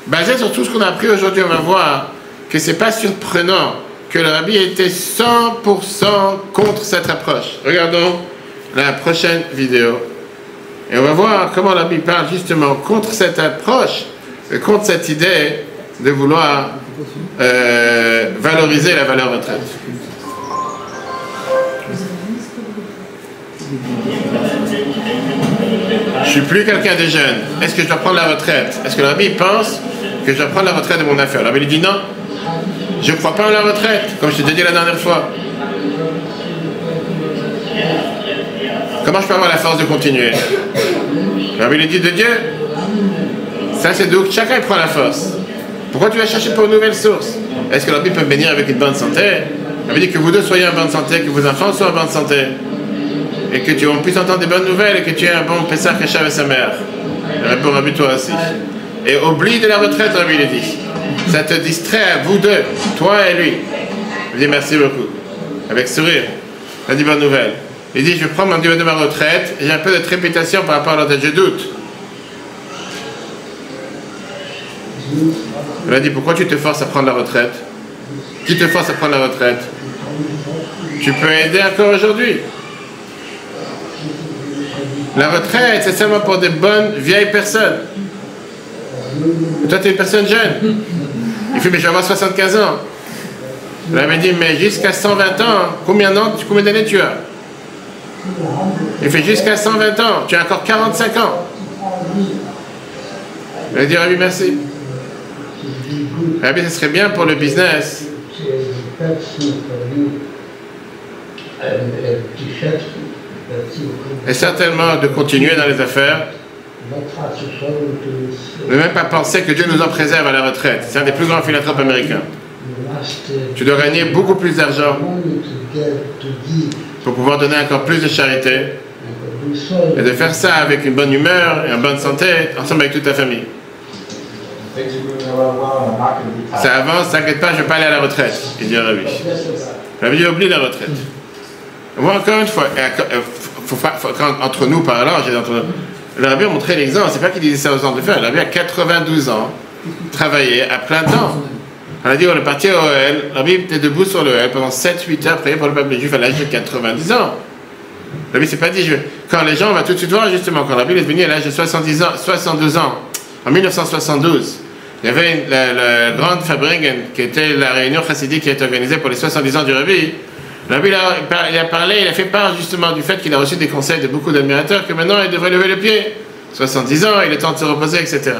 Basé sur tout ce qu'on a appris aujourd'hui, on va voir que c'est pas surprenant que le rabbi était 100% contre cette approche. Regardons la prochaine vidéo. Et on va voir comment le rabbi parle justement contre cette approche, contre cette idée de vouloir valoriser la valeur retraite. Je suis plus quelqu'un de jeune. Est-ce que je dois prendre la retraite? Est-ce que le rabbi pense que je dois prendre la retraite de mon affaire? Le rabbi lui dit non. Je ne crois pas en la retraite, comme je t'ai dit la dernière fois. Comment je peux avoir la force de continuer? Le rabbi lui dit de Dieu. Ça c'est d'où chacun prend la force. Pourquoi tu vas chercher pour une nouvelle source? Est-ce que le rabbi peut bénir avec une bonne santé? Le rabbi dit que vous deux soyez en bonne santé, que vos enfants soient en bonne santé. Et que tu puisses entendre des bonnes nouvelles et que tu aies un bon Pessah Keshav avec sa mère. Répond Rabbi toi aussi. Et oublie de la retraite, Rabbi il dit. Ça te distrait, vous deux, toi et lui. Il dit merci beaucoup. Avec sourire. Il dit bonne nouvelle. Il dit je vais prendre mon Dieu de ma retraite. J'ai un peu de trépitation par rapport à l'autre, je doute. Il a dit pourquoi tu te forces à prendre la retraite? Qui te force à prendre la retraite? Tu peux aider encore aujourd'hui. La retraite, c'est seulement pour des bonnes vieilles personnes. Et toi, tu es une personne jeune. Il fait, mais je vais avoir 75 ans. Il avait dit, mais jusqu'à 120 ans, combien d'années tu as? Il fait, jusqu'à 120 ans, tu as encore 45 ans. Il a dit, Rabbi, merci. Rabbi, ce serait bien pour le business. Et certainement de continuer dans les affaires. Ne même pas penser que Dieu nous en préserve à la retraite. C'est un des plus grands philanthropes américains. Tu dois gagner beaucoup plus d'argent pour pouvoir donner encore plus de charité et de faire ça avec une bonne humeur et en bonne santé, ensemble avec toute ta famille. Ça avance, t'inquiète pas, je ne vais pas aller à la retraite, il dit Rabbi. Rabbi dit, oublie la retraite. Moi, encore une fois, entre nous parlant, le Rabbi a montré l'exemple, c'est pas qu'il disait ça aux gens de faire, le Rabbi a 92 ans, travaillé à plein temps. On a dit, on est parti au OL, le Rabbi était debout sur le OL pendant 7-8 heures, prier pour le peuple juif à l'âge de 90 ans. Le Rabbi s'est pas dit, quand les gens, on va tout de suite voir justement, quand le Rabbi est venu à l'âge de 62 ans, en 1972, il y avait la grande Fabringen, qui était la réunion chassidique qui a été organisée pour les 70 ans du Rabbi. Le Rabbi il a parlé, il a fait part justement du fait qu'il a reçu des conseils de beaucoup d'admirateurs que maintenant il devrait lever le pied. 70 ans, il est temps de se reposer, etc.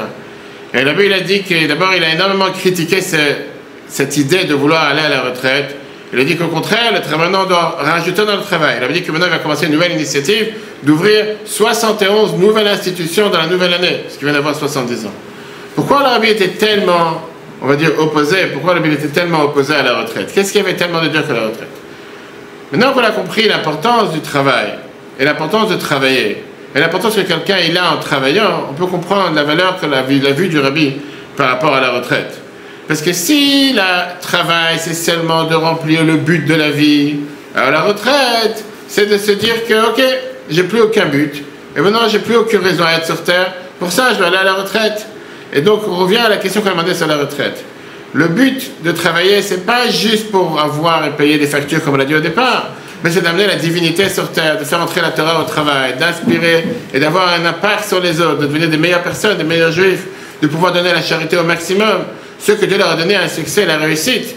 Et le Rabbi il a dit que d'abord il a énormément critiqué cette idée de vouloir aller à la retraite. Il a dit qu'au contraire, le travail maintenant doit rajouter dans le travail. Il avait dit que maintenant il va commencer une nouvelle initiative d'ouvrir 71 nouvelles institutions dans la nouvelle année, ce qui vient d'avoir 70 ans. Pourquoi le Rabbi était tellement, on va dire, opposé? Pourquoi le Rabbi était tellement opposé à la retraite? Qu'est-ce qu'il y avait tellement de dur que la retraite? Maintenant qu'on a compris l'importance du travail, et l'importance de travailler, et l'importance que quelqu'un il a en travaillant, on peut comprendre la valeur que la vue du Rabbi par rapport à la retraite. Parce que si le travail, c'est seulement de remplir le but de la vie, alors la retraite, c'est de se dire que, ok, j'ai plus aucun but, et maintenant j'ai plus aucune raison à être sur Terre, pour ça je dois aller à la retraite. Et donc on revient à la question qu'on a demandé sur la retraite. Le but de travailler, c'est pas juste pour avoir et payer des factures comme on l'a dit au départ, mais c'est d'amener la divinité sur terre, de faire entrer la Torah au travail, d'inspirer et d'avoir un impact sur les autres, de devenir des meilleures personnes, des meilleurs juifs, de pouvoir donner la charité au maximum, ceux que Dieu leur a donné un succès, la réussite.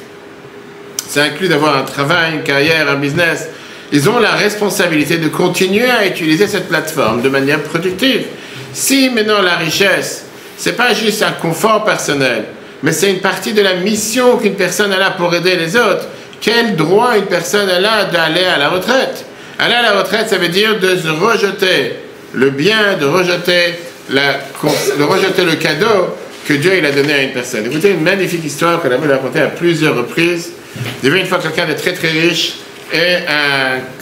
Ça inclut d'avoir un travail, une carrière, un business. Ils ont la responsabilité de continuer à utiliser cette plateforme de manière productive. Si maintenant la richesse, c'est pas juste un confort personnel, mais c'est une partie de la mission qu'une personne a là pour aider les autres. Quel droit une personne a là d'aller à la retraite? Aller à la retraite, ça veut dire de rejeter le bien, de rejeter le cadeau que Dieu il a donné à une personne. Écoutez une magnifique histoire que la Bible a racontée à plusieurs reprises. Il y avait une fois quelqu'un de très très riche et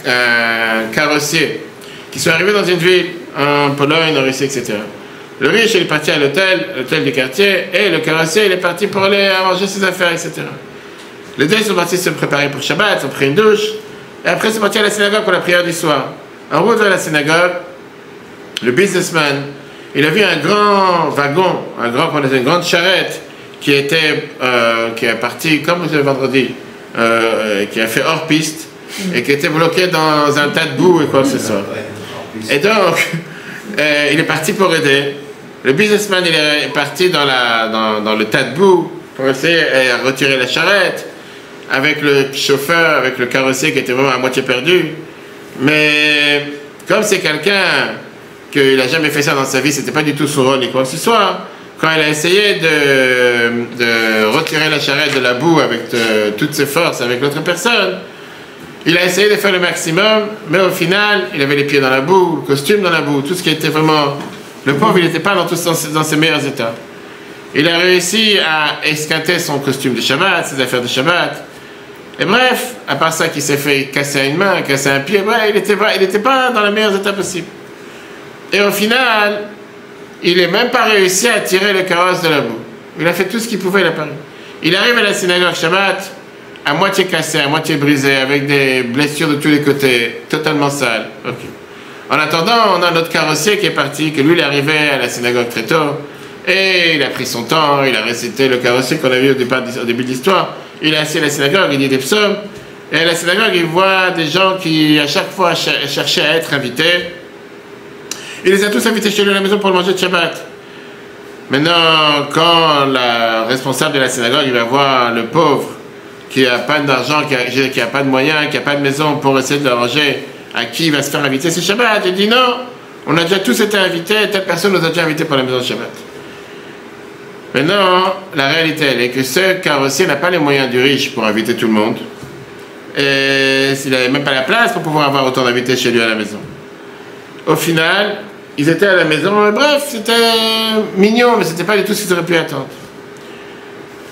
un carrossier qui sont arrivés dans une ville, en Pologne, en Russie, etc. Le riche, il est parti à l'hôtel du quartier, et le carrossier, il est parti pour aller arranger ses affaires, etc. Les deux sont partis se préparer pour Shabbat, ils ont pris une douche, et après, ils sont partis à la synagogue pour la prière du soir. En route vers la synagogue, le businessman, il a vu un grand wagon, une grande charrette, qui est parti, comme le vendredi, qui a fait hors piste, et qui était bloqué dans un tas de boue et quoi que ce soit. Et donc, il est parti pour aider. Le businessman il est parti dans le tas de boue pour essayer de retirer la charrette avec le chauffeur, avec le carrossier qui était vraiment à moitié perdu. Mais comme c'est quelqu'un qu'il n'a jamais fait ça dans sa vie, c'était pas du tout son rôle ni quoi que ce soit, quand il a essayé de retirer la charrette de la boue avec toutes ses forces avec l'autre personne, il a essayé de faire le maximum, mais au final, il avait les pieds dans la boue, le costume dans la boue, tout ce qui était vraiment... Le pauvre, il n'était pas dans ses meilleurs états. Il a réussi à esquinter son costume de Shabbat, ses affaires de Shabbat. Et bref, à part ça, qu'il s'est fait casser une main, casser un pied, il n'était pas dans les meilleurs états possibles. Et au final, il n'a même pas réussi à tirer le carrosse de la boue. Il a fait tout ce qu'il pouvait, il a pas réussi. Il arrive à la synagogue Shabbat, à moitié cassé, à moitié brisé, avec des blessures de tous les côtés, totalement sales. Okay. En attendant, on a notre carrossier qui est parti, que lui, il est arrivé à la synagogue très tôt, et il a pris son temps, il a récité le carrossier qu'on a vu au début de l'histoire. Il est assis à la synagogue, il dit des psaumes, et à la synagogue, il voit des gens qui, à chaque fois, cherchaient à être invités. Il les a tous invités chez lui à la maison pour le manger de Shabbat. Maintenant, quand la responsable de la synagogue il va voir le pauvre qui n'a pas d'argent, qui n'a pas de moyens, qui n'a pas de maison pour essayer de l'arranger, à qui il va se faire inviter ce Shabbat, il dit non, on a déjà tous été invités, telle personne nous a déjà invités pour la maison de Shabbat. Maintenant, la réalité elle est que ce carrossier n'a pas les moyens du riche pour inviter tout le monde, et s'il n'avait même pas la place pour pouvoir avoir autant d'invités chez lui à la maison. Au final, ils étaient à la maison, bref, c'était mignon, mais c'était pas du tout ce qu'ils auraient pu attendre.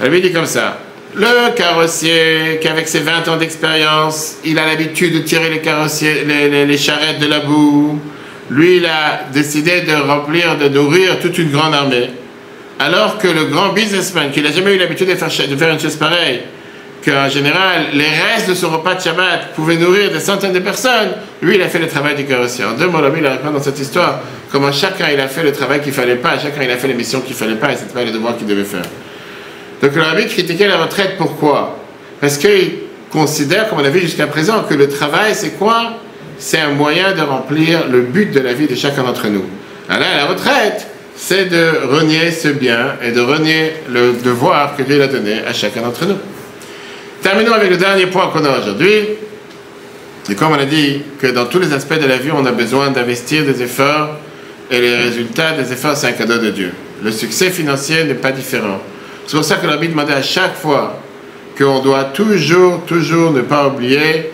Elle lui dit comme ça, le carrossier, qu'avec ses 20 ans d'expérience, il a l'habitude de tirer les charrettes de la boue, lui, il a décidé de remplir, de nourrir toute une grande armée. Alors que le grand businessman, qui n'a jamais eu l'habitude de faire une chose pareille, qu'en général, les restes de son repas de Shabbat pouvaient nourrir des centaines de personnes, lui, il a fait le travail du carrossier. En 2 mots, il raconte dans cette histoire comment chacun il a fait le travail qu'il ne fallait pas, chacun il a fait les missions qu'il ne fallait pas, et ce n'était pas les devoirs qu'il devait faire. Donc le rabbi critiquait la retraite, pourquoi? Parce qu'il considère, comme on a vu jusqu'à présent, que le travail, c'est quoi? C'est un moyen de remplir le but de la vie de chacun d'entre nous. Alors là, la retraite, c'est de renier ce bien et de renier le devoir que Dieu a donné à chacun d'entre nous. Terminons avec le dernier point qu'on a aujourd'hui. Et comme on a dit que dans tous les aspects de la vie, on a besoin d'investir des efforts et les résultats des efforts, c'est un cadeau de Dieu. Le succès financier n'est pas différent. C'est pour ça que l'Arabie demandait à chaque fois qu'on doit toujours ne pas oublier,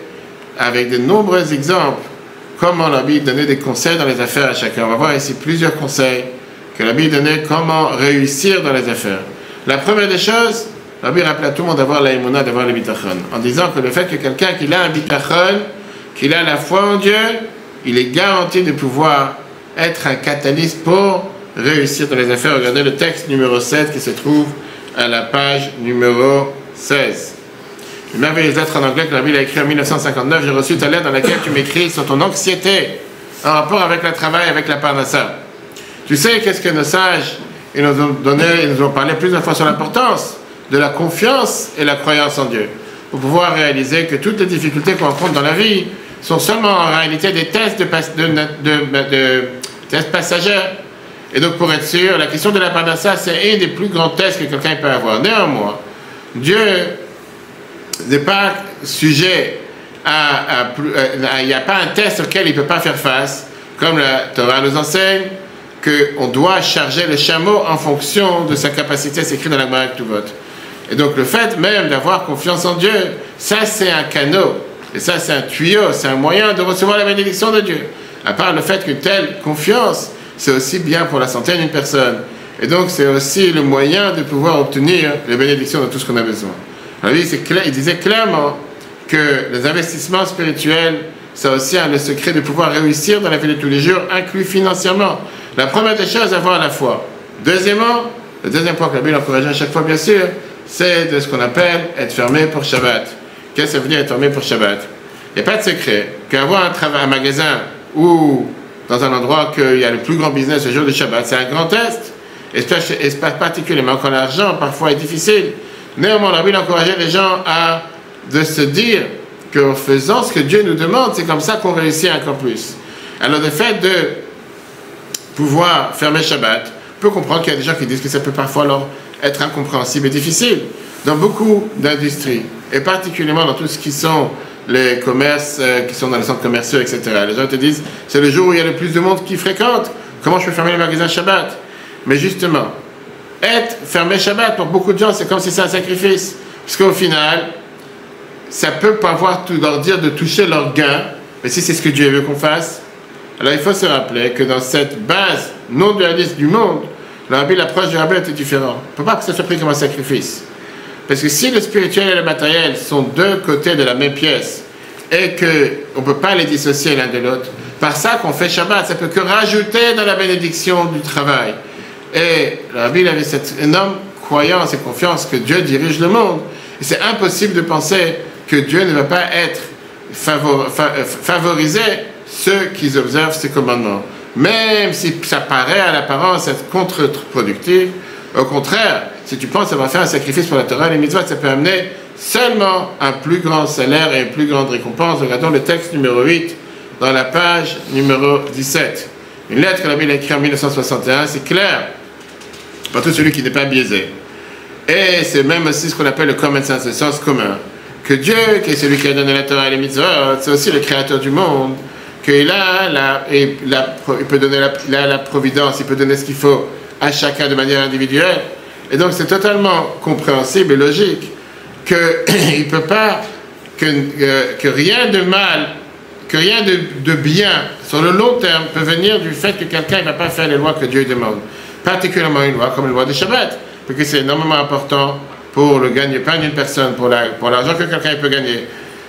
avec de nombreux exemples, comment l'Arabie donnait des conseils dans les affaires à chacun. On va voir ici plusieurs conseils que l'Arabie donnait comment réussir dans les affaires. La première des choses, l'Arabie rappelait à tout le monde d'avoir l'aïmouna, d'avoir le bitachon, en disant que le fait que quelqu'un qui a un bitachon, qu'il a la foi en Dieu, il est garanti de pouvoir être un catalyste pour réussir dans les affaires. Regardez le texte numéro 7 qui se trouve à la page numéro 16. Une merveilleuse lettre en anglais que la Bible a écrit en 1959. J'ai reçu ta lettre dans laquelle tu m'écris sur ton anxiété en rapport avec le travail, avec la parnassa. Tu sais qu'est-ce que nos sages ils nous ont donné, ils nous ont parlé plusieurs fois sur l'importance de la confiance et la croyance en Dieu, pour pouvoir réaliser que toutes les difficultés qu'on rencontre dans la vie sont seulement en réalité des tests tests passagers. Et donc pour être sûr, la question de la parnassa, c'est un des plus grands tests que quelqu'un peut avoir. Néanmoins, Dieu n'est pas sujet il n'y a pas un test auquel il ne peut pas faire face, comme la Torah nous enseigne, qu'on doit charger le chameau en fonction de sa capacité, c'est écrit dans la Gemara Ketuvot. Et donc le fait même d'avoir confiance en Dieu, ça c'est un canot, et ça c'est un tuyau, c'est un moyen de recevoir la bénédiction de Dieu. À part le fait qu'une telle confiance, c'est aussi bien pour la santé d'une personne. Et donc c'est aussi le moyen de pouvoir obtenir les bénédictions de tout ce qu'on a besoin. Alors il disait clairement que les investissements spirituels, c'est aussi le secret de pouvoir réussir dans la vie de tous les jours, inclus financièrement. La première des choses, avoir la foi. Deuxièmement, le deuxième point que la Bible encourage à chaque fois, bien sûr, c'est de ce qu'on appelle être fermé pour Shabbat. Qu'est-ce que ça veut dire être fermé pour Shabbat? Il n'y a pas de secret qu'avoir un magasin ou dans un endroit qu'il y a le plus grand business le jour de Shabbat, c'est un grand test. Et particulièrement quand l'argent parfois est difficile. Néanmoins, la Bible encourageait les gens de se dire qu'en faisant ce que Dieu nous demande, c'est comme ça qu'on réussit encore plus. Alors le fait de pouvoir fermer Shabbat, on peut comprendre qu'il y a des gens qui disent que ça peut parfois leur être incompréhensible et difficile. Dans beaucoup d'industries, et particulièrement dans tout ce qui sont les commerces qui sont dans les centres commerciaux, etc. Les gens te disent, c'est le jour où il y a le plus de monde qui fréquente, comment je peux fermer les magasins Shabbat? Mais justement, être fermé Shabbat, pour beaucoup de gens, c'est comme si c'est un sacrifice. Parce qu'au final, ça peut pas avoir tout leur dire de toucher leur gain, mais si c'est ce que Dieu veut qu'on fasse, alors il faut se rappeler que dans cette base non dualiste du monde, l'approche du rabbi était différente. On ne peut pas que ça soit pris comme un sacrifice. Parce que si le spirituel et le matériel sont deux côtés de la même pièce, et qu'on ne peut pas les dissocier l'un de l'autre, par ça qu'on fait Shabbat, ça ne peut que rajouter dans la bénédiction du travail. Et la Bible avait cette énorme croyance et confiance que Dieu dirige le monde. Et c'est impossible de penser que Dieu ne va pas être favoriser ceux qui observent ses commandements. Même si ça paraît à l'apparence être contre-productif, au contraire, si tu penses avoir fait un sacrifice pour la Torah et les mitzvot, ça peut amener seulement un plus grand salaire et une plus grande récompense. Regardons le texte numéro 8 dans la page numéro 17. Une lettre que la Bible a écrite en 1961, c'est clair, pour tout celui qui n'est pas biaisé. Et c'est même aussi ce qu'on appelle le common sense, le sens commun. Que Dieu, qui est celui qui a donné la Torah et les mitzvot, c'est aussi le créateur du monde, qu'il il peut donner la providence, il peut donner ce qu'il faut à chacun de manière individuelle. Et donc c'est totalement compréhensible et logique qu'il ne peut pas, que rien de mal, que rien de bien sur le long terme peut venir du fait que quelqu'un ne va pas faire les lois que Dieu demande. Particulièrement une loi comme la loi du Shabbat, parce que c'est énormément important pour le gagne-pain d'une personne, pour l'argent que quelqu'un peut gagner.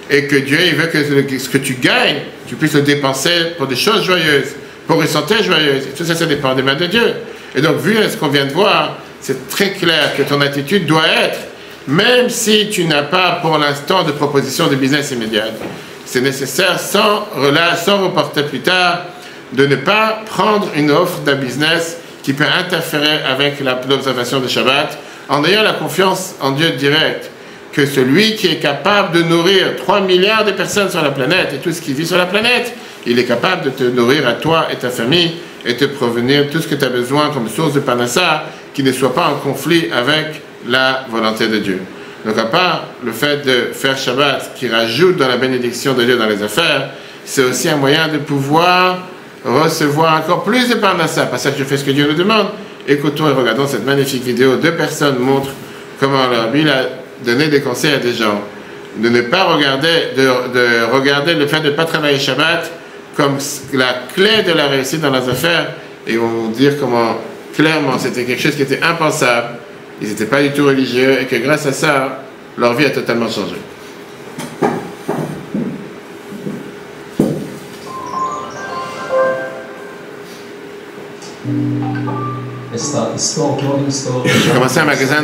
Et que Dieu il veut que ce que tu gagnes, tu puisses le dépenser pour des choses joyeuses, pour une santé joyeuse. Et tout ça, ça dépend des mains de Dieu. Et donc, vu ce qu'on vient de voir, c'est très clair que ton attitude doit être, même si tu n'as pas pour l'instant de proposition de business immédiate, c'est nécessaire, sans reporter plus tard, de ne pas prendre une offre d'un business qui peut interférer avec l'observation de Shabbat, en ayant la confiance en Dieu direct, que celui qui est capable de nourrir 3 milliards de personnes sur la planète et tout ce qui vit sur la planète, il est capable de te nourrir à toi et ta famille et te provenir tout ce que tu as besoin comme source de panassa qui ne soit pas en conflit avec la volonté de Dieu. Donc à part le fait de faire Shabbat qui rajoute dans la bénédiction de Dieu dans les affaires, c'est aussi un moyen de pouvoir recevoir encore plus de panassa. Parce que je fais ce que Dieu nous demande. Écoutons et regardons cette magnifique vidéo. 2 personnes montrent comment leur Bible a donné des conseils à des gens. De ne pas regarder, de regarder le fait de ne pas travailler Shabbat comme la clé de la réussite dans les affaires. Et ils vont dire comment clairement c'était quelque chose qui était impensable. Ils n'étaient pas du tout religieux et que grâce à ça, leur vie a totalement changé. J'ai commencé un magasin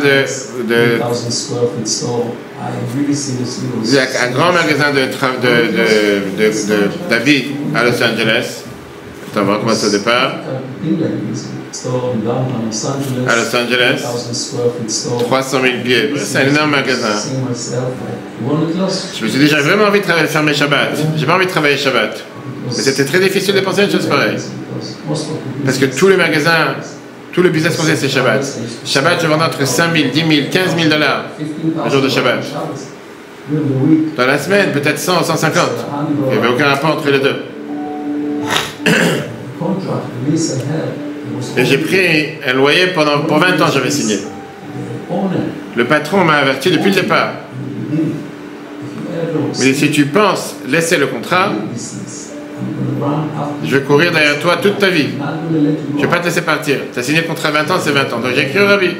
un grand magasin d'habits à Los Angeles. On va commencer au départ. À Los Angeles, 300 000 billets. C'est un énorme magasin. Je me suis dit, j'avais vraiment envie de fermer Shabbat. J'ai pas envie de travailler Shabbat. Mais c'était très difficile de penser à une chose pareille. Parce que tous les magasins, tout le business qu'on faisait, c'est Shabbat. Shabbat, je vendais entre 5 000, 10 000, 15 000 dollars le jour de Shabbat. Dans la semaine, peut-être 100, 150. Il n'y avait aucun rapport entre les deux. Et j'ai pris un loyer pour 20 ans, j'avais signé. Le patron m'a averti depuis le départ. Mais si tu penses laisser le contrat, je vais courir derrière toi toute ta vie. Je ne vais pas te laisser partir. Tu as signé le contrat 20 ans, c'est 20 ans. Donc j'ai écrit au Rabbi.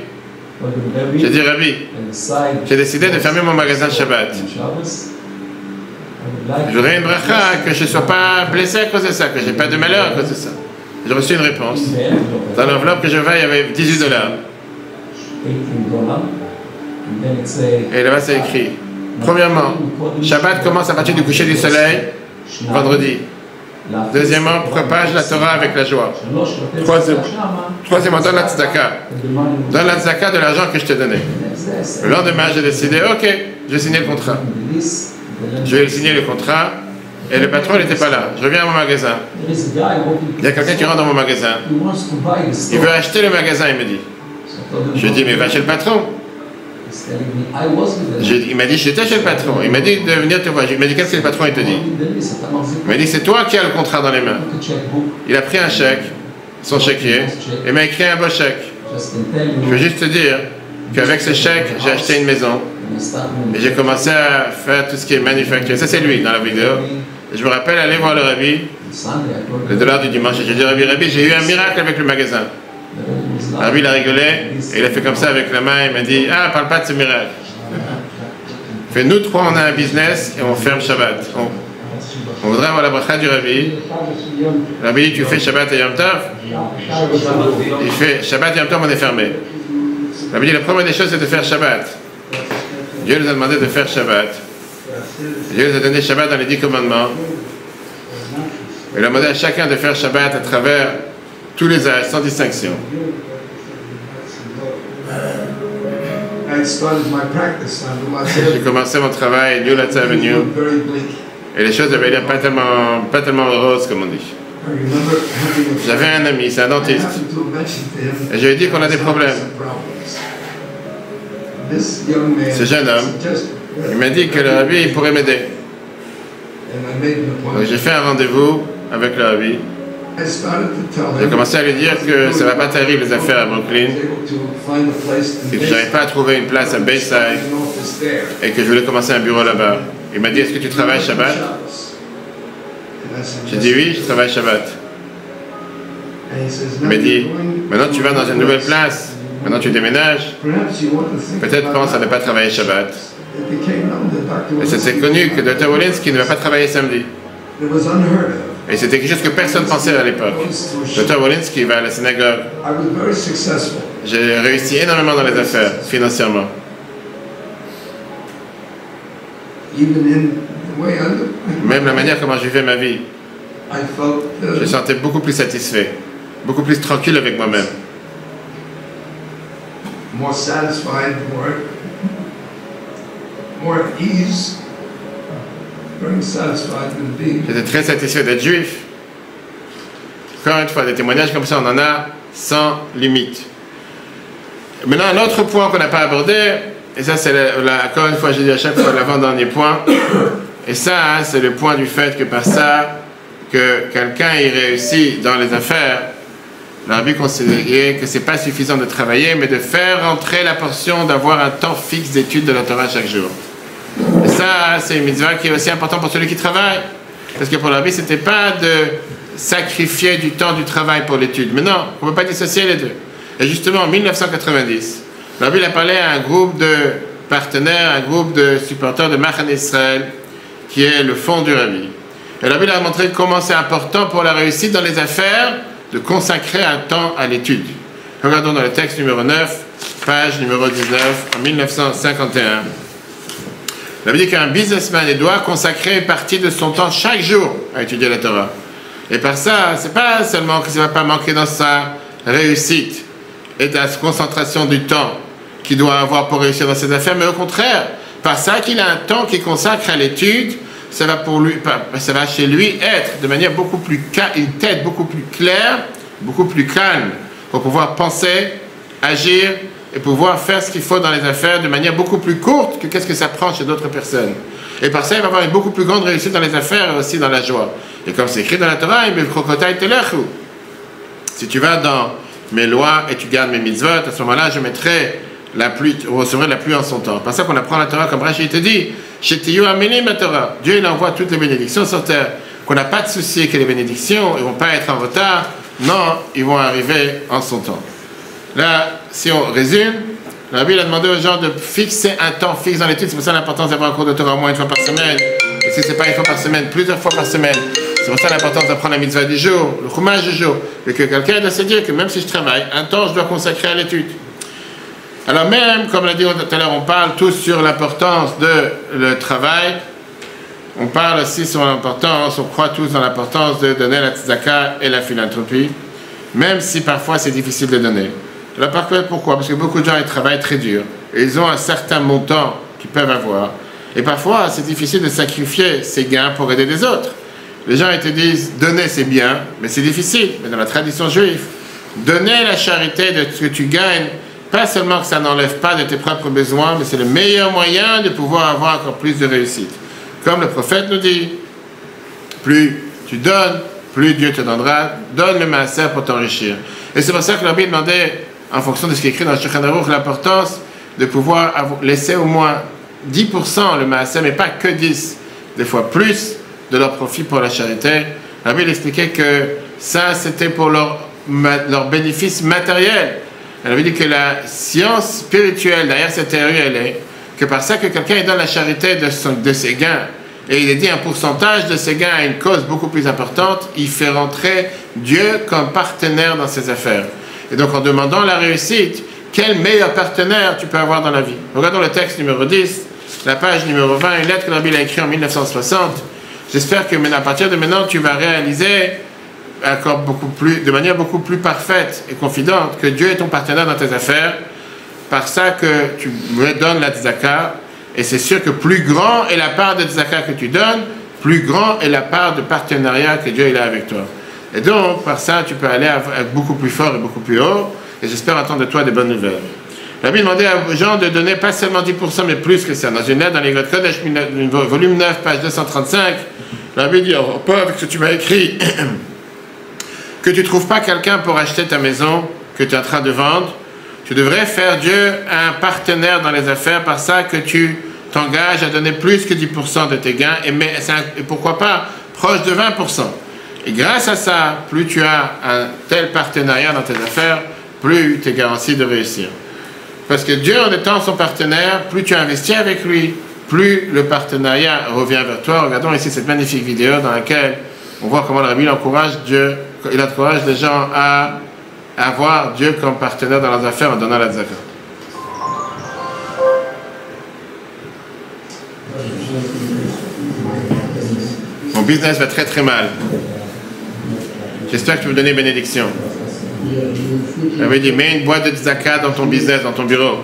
J'ai dit, Rabbi, j'ai décidé de fermer mon magasin Shabbat. Je voudrais une bracha, que je ne sois pas blessé à cause de ça, que je n'ai pas de malheur à cause de ça. J'ai reçu une réponse. Dans l'enveloppe que je vois, il y avait 18 dollars. Et là-bas, c'est écrit. Premièrement, Shabbat commence à partir du coucher du soleil, vendredi. Deuxièmement, propage la Torah avec la joie. Troisièmement, donne la tzedaka. Donne la tzedaka de l'argent que je t'ai donné. Le lendemain, j'ai décidé, ok, je vais signer le contrat. Je vais signer le contrat. Et le patron n'était pas là. Je reviens à mon magasin. Il y a quelqu'un qui rentre dans mon magasin. Il veut acheter le magasin, il me dit. Je lui ai dit, mais va chez le patron. Il m'a dit, j'étais chez le patron. Il m'a dit de venir te voir. Il m'a dit, qu'est-ce que le patron il te dit? Il m'a dit, c'est toi qui as le contrat dans les mains. Il a pris un chèque, son chéquier, et m'a écrit un beau chèque. Je veux juste te dire qu'avec ce chèque, j'ai acheté une maison. Et j'ai commencé à faire tout ce qui est manufacturé. Ça, c'est lui dans la vidéo. Et je me rappelle aller voir le Rabbi, le dollar du dimanche. Et j'ai dit, Rabbi, j'ai eu un miracle avec le magasin. Le Rabbi, il a rigolé, et il a fait comme ça avec la main. Il m'a dit, ah, parle pas de ce miracle. Il fait, nous trois, on a un business et on ferme Shabbat. On voudrait avoir la bracha du Rabbi. Le Rabbi dit, tu fais Shabbat et Yom Tov? Il fait, Shabbat et Yom Tov, on est fermé. Le Rabbi dit, la première des choses, c'est de faire Shabbat. Dieu nous a demandé de faire Shabbat. Dieu nous a donné Shabbat dans les 10 commandements. Il a demandé à chacun de faire Shabbat à travers tous les âges, sans distinction. J'ai commencé mon travail, New Latz Avenue, et les choses avaient l'air pas tellement roses, comme on dit. J'avais un ami, c'est un dentiste. Et je lui ai dit qu'on a des problèmes. Ce jeune homme, il m'a dit que le rabbi pourrait m'aider. Donc j'ai fait un rendez-vous avec le rabbi. J'ai commencé à lui dire que ça ne va pas terrible les affaires à Brooklyn et que je n'arrive pas à trouver une place à Bayside et que je voulais commencer un bureau là-bas. Il m'a dit, est-ce que tu travailles Shabbat? J'ai dit oui, je travaille Shabbat. Il m'a dit, maintenant tu vas dans une nouvelle place, maintenant tu déménages, peut-être pense à ne pas travailler Shabbat. Et c'était connu que Dr. Wolinski ne va pas travailler samedi. Et c'était quelque chose que personne ne pensait à l'époque. Dr. Wolinski va à la synagogue. J'ai réussi énormément dans les affaires, financièrement. Même la manière comment je vivais ma vie, je me sentais beaucoup plus satisfait, beaucoup plus tranquille avec moi-même. J'étais très satisfait d'être juif. Encore une fois, des témoignages comme ça, on en a sans limite. Maintenant, un autre point qu'on n'a pas abordé, et ça c'est encore une fois, j'ai dit à chaque fois l'avant-dernier point, et ça, c'est le point du fait que par ça, que quelqu'un y réussit dans les affaires, le rabbi considérait que c'est pas suffisant de travailler, mais de faire entrer la portion d'avoir un temps fixe d'étude de la Torah chaque jour. Et ça, c'est une mitzvah qui est aussi important pour celui qui travaille. Parce que pour le rabbi, c'était pas de sacrifier du temps du travail pour l'étude. Mais non, on ne peut pas dissocier les deux. Et justement, en 1990, le rabbi a parlé à un groupe de partenaires, un groupe de supporters de Machan Israël, qui est le fond du rabbi. Et le rabbi a montré comment c'est important pour la réussite dans les affaires de consacrer un temps à l'étude. Regardons dans le texte numéro 9, page numéro 19, en 1951. Ça veut dire qu'un businessman doit consacrer une partie de son temps chaque jour à étudier la Torah. Et par ça, c'est pas seulement qu'il ne va pas manquer dans sa réussite et dans sa concentration du temps qu'il doit avoir pour réussir dans ses affaires, mais au contraire, par ça qu'il a un temps qu'il consacre à l'étude, ça va chez lui être de manière beaucoup plus une tête beaucoup plus claire, beaucoup plus calme, pour pouvoir penser, agir et pouvoir faire ce qu'il faut dans les affaires de manière beaucoup plus courte que qu'est-ce que ça prend chez d'autres personnes. Et par ça, il va avoir une beaucoup plus grande réussite dans les affaires et aussi dans la joie. Et comme c'est écrit dans la Torah, si tu vas dans mes lois et tu gardes mes mitzvot, à ce moment-là, je mettrai la pluie, vous recevrez la pluie en son temps. Par ça qu'on apprend la Torah, comme Rashi te dit, Dieu il envoie toutes les bénédictions sur terre, qu'on n'a pas de souci que les bénédictions ne vont pas être en retard, non, ils vont arriver en son temps. Là, si on résume, la Bible a demandé aux gens de fixer un temps fixe dans l'étude. C'est pour ça l'importance d'avoir un cours de Torah au moins une fois par semaine. Et si ce n'est pas une fois par semaine, plusieurs fois par semaine. C'est pour ça l'importance d'apprendre la mitzvah du jour, le chumash du jour. Et que quelqu'un doit se dire que même si je travaille, un temps je dois consacrer à l'étude. Alors même, comme l'a dit tout à l'heure, on parle tous sur l'importance de le travail. On parle aussi sur l'importance, on croit tous dans l'importance de donner la tzedaka et la philanthropie. Même si parfois c'est difficile de donner. Pourquoi? Parce que beaucoup de gens ils travaillent très dur et ils ont un certain montant qu'ils peuvent avoir. Et parfois, c'est difficile de sacrifier ses gains pour aider les autres. Les gens ils te disent donner c'est bien, mais c'est difficile. Mais dans la tradition juive, donner la charité de ce que tu gagnes, pas seulement que ça n'enlève pas de tes propres besoins, mais c'est le meilleur moyen de pouvoir avoir encore plus de réussite. Comme le prophète nous dit, plus tu donnes, plus Dieu te donnera. Donne le maaser pour t'enrichir. Et c'est pour ça que la Bible demandait, en fonction de ce qui est écrit dans le Shulchan Aruch, l'importance de pouvoir laisser au moins 10% le maaser, mais pas que 10, des fois plus de leur profit pour la charité. La Bible expliquait que ça, c'était pour leur bénéfice matériel. Elle avait dit que la science spirituelle derrière cette théorie, elle est que par ça que quelqu'un donne la charité de ses gains, et il est dit un pourcentage de ses gains à une cause beaucoup plus importante, il fait rentrer Dieu comme partenaire dans ses affaires. Et donc en demandant la réussite, quel meilleur partenaire tu peux avoir dans la vie? Regardons le texte numéro 10, la page numéro 20, une lettre que la Bible a écrite en 1960. J'espère que à partir de maintenant, tu vas réaliser encore de manière beaucoup plus parfaite et confidente que Dieu est ton partenaire dans tes affaires, par ça que tu me donnes la tzedaka, et c'est sûr que plus grand est la part de tzedaka que tu donnes, plus grand est la part de partenariat que Dieu il a avec toi. Et donc, par ça, tu peux aller beaucoup plus fort et beaucoup plus haut. Et j'espère entendre de toi des bonnes nouvelles. La Bible demandait aux gens de donner pas seulement 10%, mais plus que ça. Dans une lettre dans les Kodesh, volume 9, page 235, la Bible dit, oh, pauvre, que tu m'as écrit, que tu ne trouves pas quelqu'un pour acheter ta maison que tu es en train de vendre. Tu devrais faire Dieu un partenaire dans les affaires, par ça que tu t'engages à donner plus que 10% de tes gains, et pourquoi pas proche de 20%. Et grâce à ça, plus tu as un tel partenariat dans tes affaires, plus tu es garanti de réussir. Parce que Dieu, en étant son partenaire, plus tu investis avec lui, plus le partenariat revient vers toi. Regardons ici cette magnifique vidéo dans laquelle on voit comment la Bible encourage Dieu, il encourage les gens à avoir Dieu comme partenaire dans leurs affaires en donnant la zakat. Mon business va très très mal. J'espère que tu veux donner bénédiction. J'avais dit, mets une boîte de zakat dans ton business, dans ton bureau.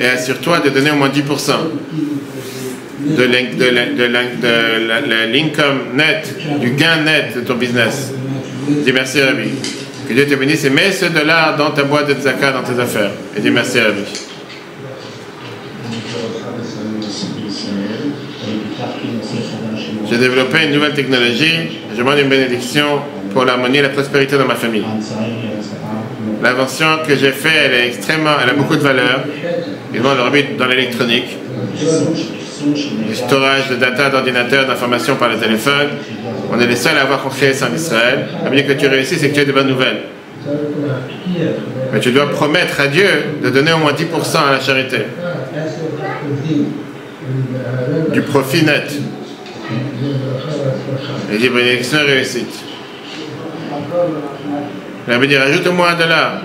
Et assure-toi de donner au moins 10% de l'income net, du gain net de ton business. Dis merci Rabbi. Que Dieu te bénisse et mets ce dollar dans ta boîte de zakat, dans tes affaires. Et dis merci Rabbi. J'ai développé une nouvelle technologie. Je demande une bénédiction pour l'harmonie et la prospérité dans ma famille. L'invention que j'ai faite, elle a beaucoup de valeur. Et moi, on le dans l'électronique. Du storage de data, d'ordinateurs, d'informations par le téléphone. On est les seuls à avoir créé ça en Israël. Ça veut dire que tu réussis, c'est que tu as de bonnes nouvelles. Mais tu dois promettre à Dieu de donner au moins 10% à la charité. Du profit net. Et dit bénédiction et réussite. Il veut dire, ajoute au moins $1. Ça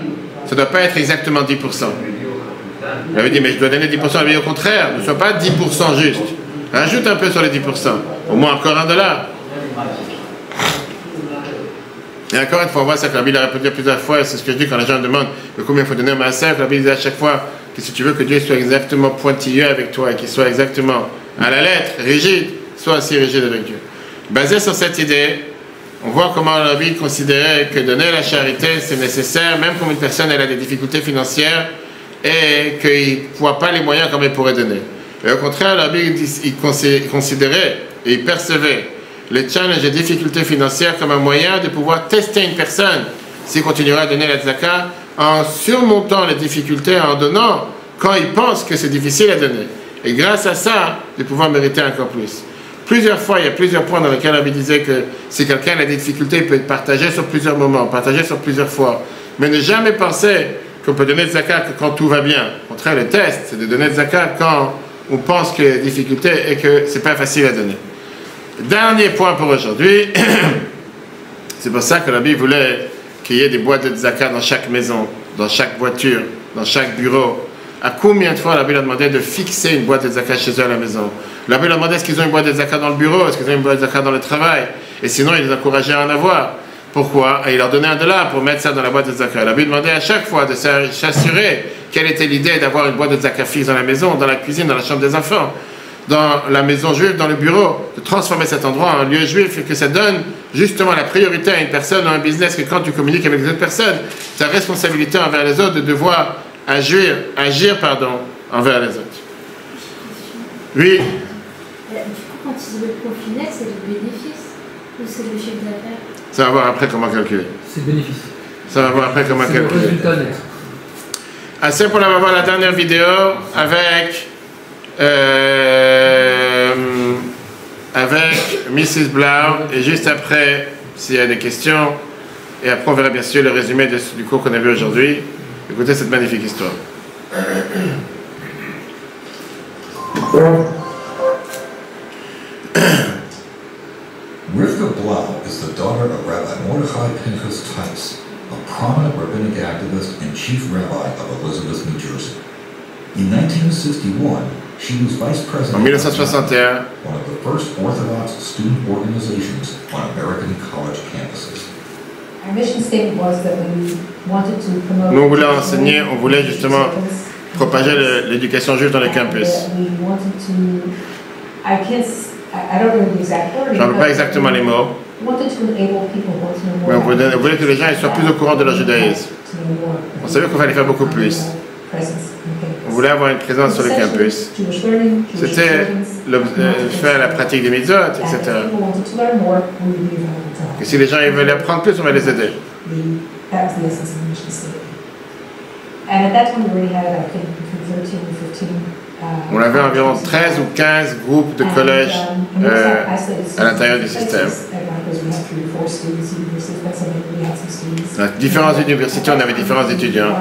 ne doit pas être exactement 10%. Il veut dire, mais je dois donner 10%. Il veut dire, au contraire, ne sois pas 10% juste. Rajoute un peu sur les 10%. Au moins encore $1. Et encore une fois, on voit ça que la Bible a répété plusieurs fois, et c'est ce que je dis quand les gens me demandent combien il faut donner au maaser. La Bible dit à chaque fois que si tu veux que Dieu soit exactement pointilleux avec toi, et qu'il soit exactement à la lettre, rigide, sois aussi rigide avec Dieu. Basé sur cette idée, on voit comment la Bible considérait que donner la charité, c'est nécessaire, même quand une personne elle a des difficultés financières et qu'il ne voit pas les moyens comme elle pourrait donner. Et au contraire, la Bible il considérait et il percevait les challenges et difficultés financières comme un moyen de pouvoir tester une personne s'il continuera à donner la tzaka en surmontant les difficultés, en donnant quand il pense que c'est difficile à donner. Et grâce à ça, de pouvoir mériter encore plus. Plusieurs fois, il y a plusieurs points dans lesquels la Bible disait que si quelqu'un a des difficultés, il peut être partagé sur plusieurs moments, partagé sur plusieurs fois. Mais ne jamais penser qu'on peut donner de zakat que quand tout va bien. Au contraire, le test, c'est de donner de zakat quand on pense qu'il y a des difficultés et que c'est pas facile à donner. Dernier point pour aujourd'hui, c'est pour ça que la Bible voulait qu'il y ait des boîtes de zakat dans chaque maison, dans chaque voiture, dans chaque bureau. À combien de fois la Bible a demandé de fixer une boîte de zakat chez eux à la maison? La Bible a demandé est-ce qu'ils ont une boîte de zakat dans le bureau, est-ce qu'ils ont une boîte de zakat dans le travail? Et sinon, il les encourageait à en avoir. Pourquoi? Et il leur donnait $1 pour mettre ça dans la boîte de zakat. La Bible demandait à chaque fois de s'assurer quelle était l'idée d'avoir une boîte de zakat fixe dans la maison, dans la cuisine, dans la chambre des enfants, dans la maison juive, dans le bureau, de transformer cet endroit en lieu juif et que ça donne justement la priorité à une personne ou à un business que quand tu communiques avec les autres personnes, ta responsabilité envers les autres de devoir agir envers les autres. Oui. Du coup, quand ils disent le profit net, c'est le bénéfice ou c'est le chiffre d'affaires? Ça va voir après comment calculer. C'est le bénéfice. Ça va voir après comment calculer. C'est le résultat net. Assez pour voir la dernière vidéo avec Mrs. Blau et juste après, s'il y a des questions, et après on verra bien sûr le résumé du cours qu'on a vu aujourd'hui. Écoutez cette magnifique histoire. Rivka Blau is the daughter of Rabbi Mordechai Pinchas Tice, a prominent rabbinic activist and chief rabbi of Elizabeth, New Jersey. In 1961, she was vice president en 1961, one of the first Orthodox student organizations on American college campuses. Our mission statement was that we wanted to promote. Nous on voulait enseigner, on voulait justement propager l'éducation juive dans les campus. We wanted to. I don't know the exact wording. J'en veux pas exactement les mots. One Mais on voulait que les gens soient plus au courant de leur judaïsme. On savait qu'il fallait faire beaucoup plus. On voulait avoir une présence sur le campus. C'était faire la pratique des mitzvot, etc. Et si les gens ils veulent apprendre plus, on va les aider. On avait environ 13 ou 15 groupes de collèges à l'intérieur du système. Dans différentes universités, on avait différents étudiants.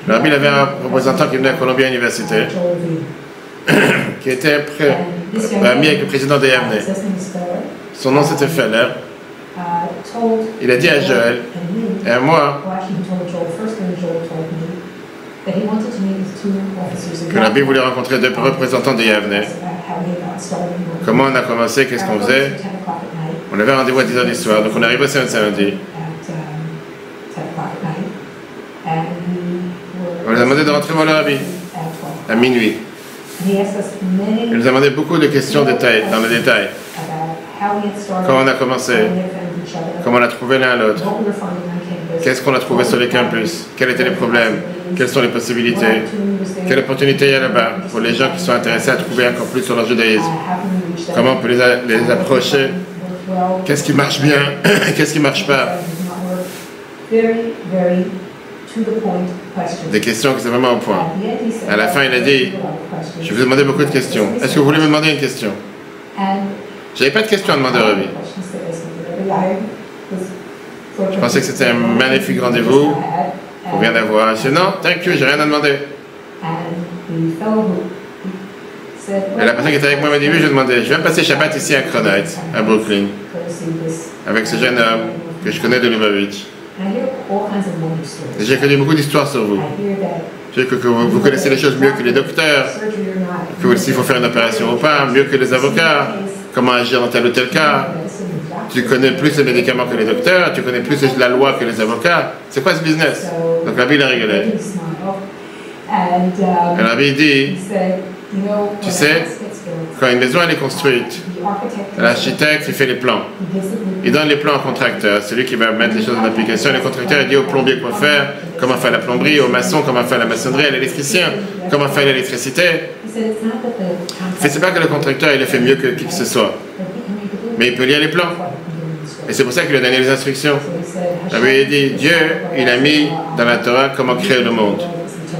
Le rabbi avait un représentant qui venait à Columbia University, qui était ami avec le président de Yavne. Son nom c'était Feller. Il a dit à Joël et à moi que le rabbi voulait rencontrer deux représentants de Yavne. Comment on a commencé, qu'est-ce qu'on faisait. On avait un rendez-vous à 10h du soir, donc on arrive au samedi. On nous a demandé de rentrer voir le rabbi à minuit. Il nous a demandé beaucoup de questions dans le détail. Comment on a commencé, comment on a trouvé l'un l'autre, qu'est-ce qu'on a trouvé sur les campus, quels étaient les problèmes, quelles sont les possibilités, quelle opportunité il y a là-bas pour les gens qui sont intéressés à trouver encore plus sur leur judaïsme, comment on peut les approcher, qu'est-ce qui marche bien, qu'est-ce qui ne marche pas. Des questions qui sont vraiment au point. À la fin, il a dit, je vais vous demander beaucoup de questions. Est-ce que vous voulez me demander une question? J'avais pas de questions à demander au rabbi. Je pensais que c'était un magnifique rendez-vous qu'on vient d'avoir. Je dis non, thank you, j'ai rien à demander. Et la personne qui était avec moi m'a dit oui, je demandais. Je viens de passer Shabbat ici à Cronite, à Brooklyn, avec ce jeune homme que je connais de Lubavitch. J'ai connu beaucoup d'histoires sur vous. Je sais que vous connaissez les choses mieux que les docteurs, que s'il faut faire une opération ou pas, mieux que les avocats, comment agir dans tel ou tel cas. Tu connais plus les médicaments que les docteurs, tu connais plus la loi que les avocats. C'est quoi ce business? Donc la vie, il a rigolé. Et la vie dit, tu sais, quand une maison elle est construite, l'architecte il fait les plans. Il donne les plans au contracteur, c'est lui qui va mettre les choses en application. Le contracteur il dit au plombier quoi faire, comment faire la plomberie, au maçon comment faire la maçonnerie, à l'électricien comment faire l'électricité. C'est pas que le contracteur il le fait mieux que qui que ce soit, mais il peut lire les plans. Et c'est pour ça qu'il a donné les instructions. Il dit, Dieu il a mis dans la Torah comment créer le monde.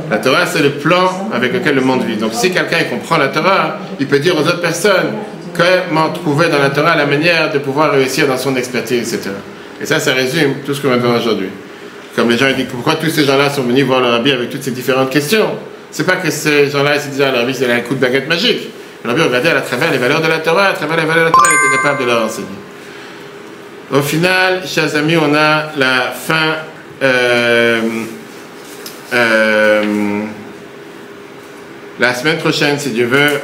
La Torah, c'est le plan avec lequel le monde vit. Donc, si quelqu'un comprend la Torah, il peut dire aux autres personnes comment trouver dans la Torah la manière de pouvoir réussir dans son expertise, etc. Et ça résume tout ce qu'on va voir aujourd'hui. Comme les gens disent, pourquoi tous ces gens-là sont venus voir le rabbi avec toutes ces différentes questions? C'est pas que ces gens-là se disaient, le rabbi, c'est un coup de baguette magique. Le rabbi regardait à travers les valeurs de la Torah, à travers les valeurs de la Torah, il était capable de leur enseigner. Au final, chers amis, on a la fin. La semaine prochaine, si Dieu veut,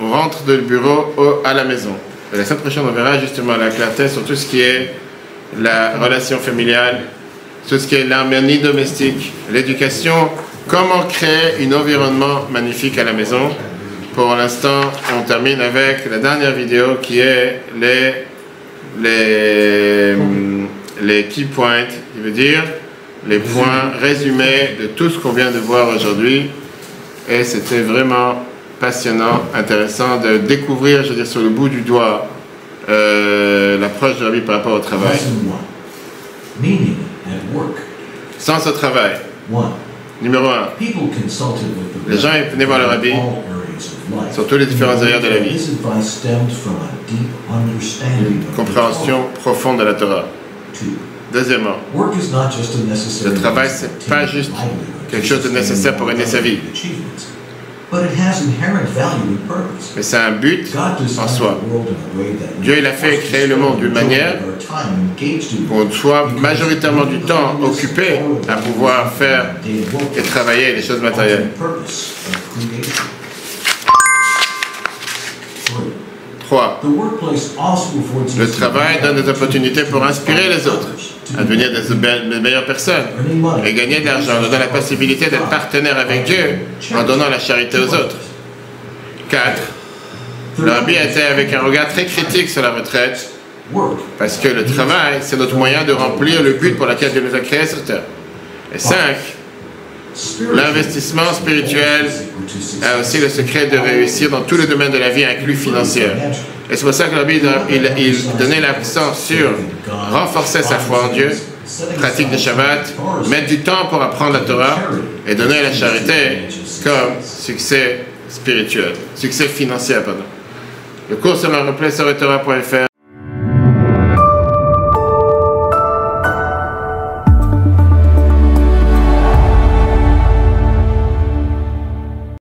on rentre du bureau à la maison. Et la semaine prochaine, on verra justement la clarté sur tout ce qui est la relation familiale, tout ce qui est l'harmonie domestique, l'éducation, comment créer un environnement magnifique à la maison. Pour l'instant, on termine avec la dernière vidéo qui est les key points, qui veut dire les points résumés de tout ce qu'on vient de voir aujourd'hui. Et c'était vraiment passionnant, intéressant de découvrir, je veux dire, sur le bout du doigt, l'approche de la vie par rapport au travail. Sens au travail. Numéro 1. Les gens venaient voir le rabbi sur tous les différents areas de la vie. Une compréhension profonde de la Torah. Deuxièmement, le travail, ce n'est pas juste quelque chose de nécessaire pour gagner sa vie. Mais c'est un but en soi. Dieu il a fait créer le monde d'une manière qu'on soit majoritairement du temps occupé à pouvoir faire et travailler les choses matérielles. 3. Le travail donne des opportunités pour inspirer les autres à devenir des meilleures personnes et gagner de l'argent. On donne la possibilité d'être partenaire avec Dieu en donnant la charité aux autres. 4. Le rabbi était avec un regard très critique sur la retraite, parce que le travail, c'est notre moyen de remplir le but pour lequel Dieu nous a créés sur terre. Et 5, l'investissement spirituel a aussi le secret de réussir dans tous les domaines de la vie, inclus financier. Et c'est pour ça que le rabbi il donnait l'accent sur renforcer sa foi en Dieu, pratique de Shabbat, mettre du temps pour apprendre la Torah et donner la charité comme succès spirituel, succès financier, pardon. Le cours sera replay sur etora.fr.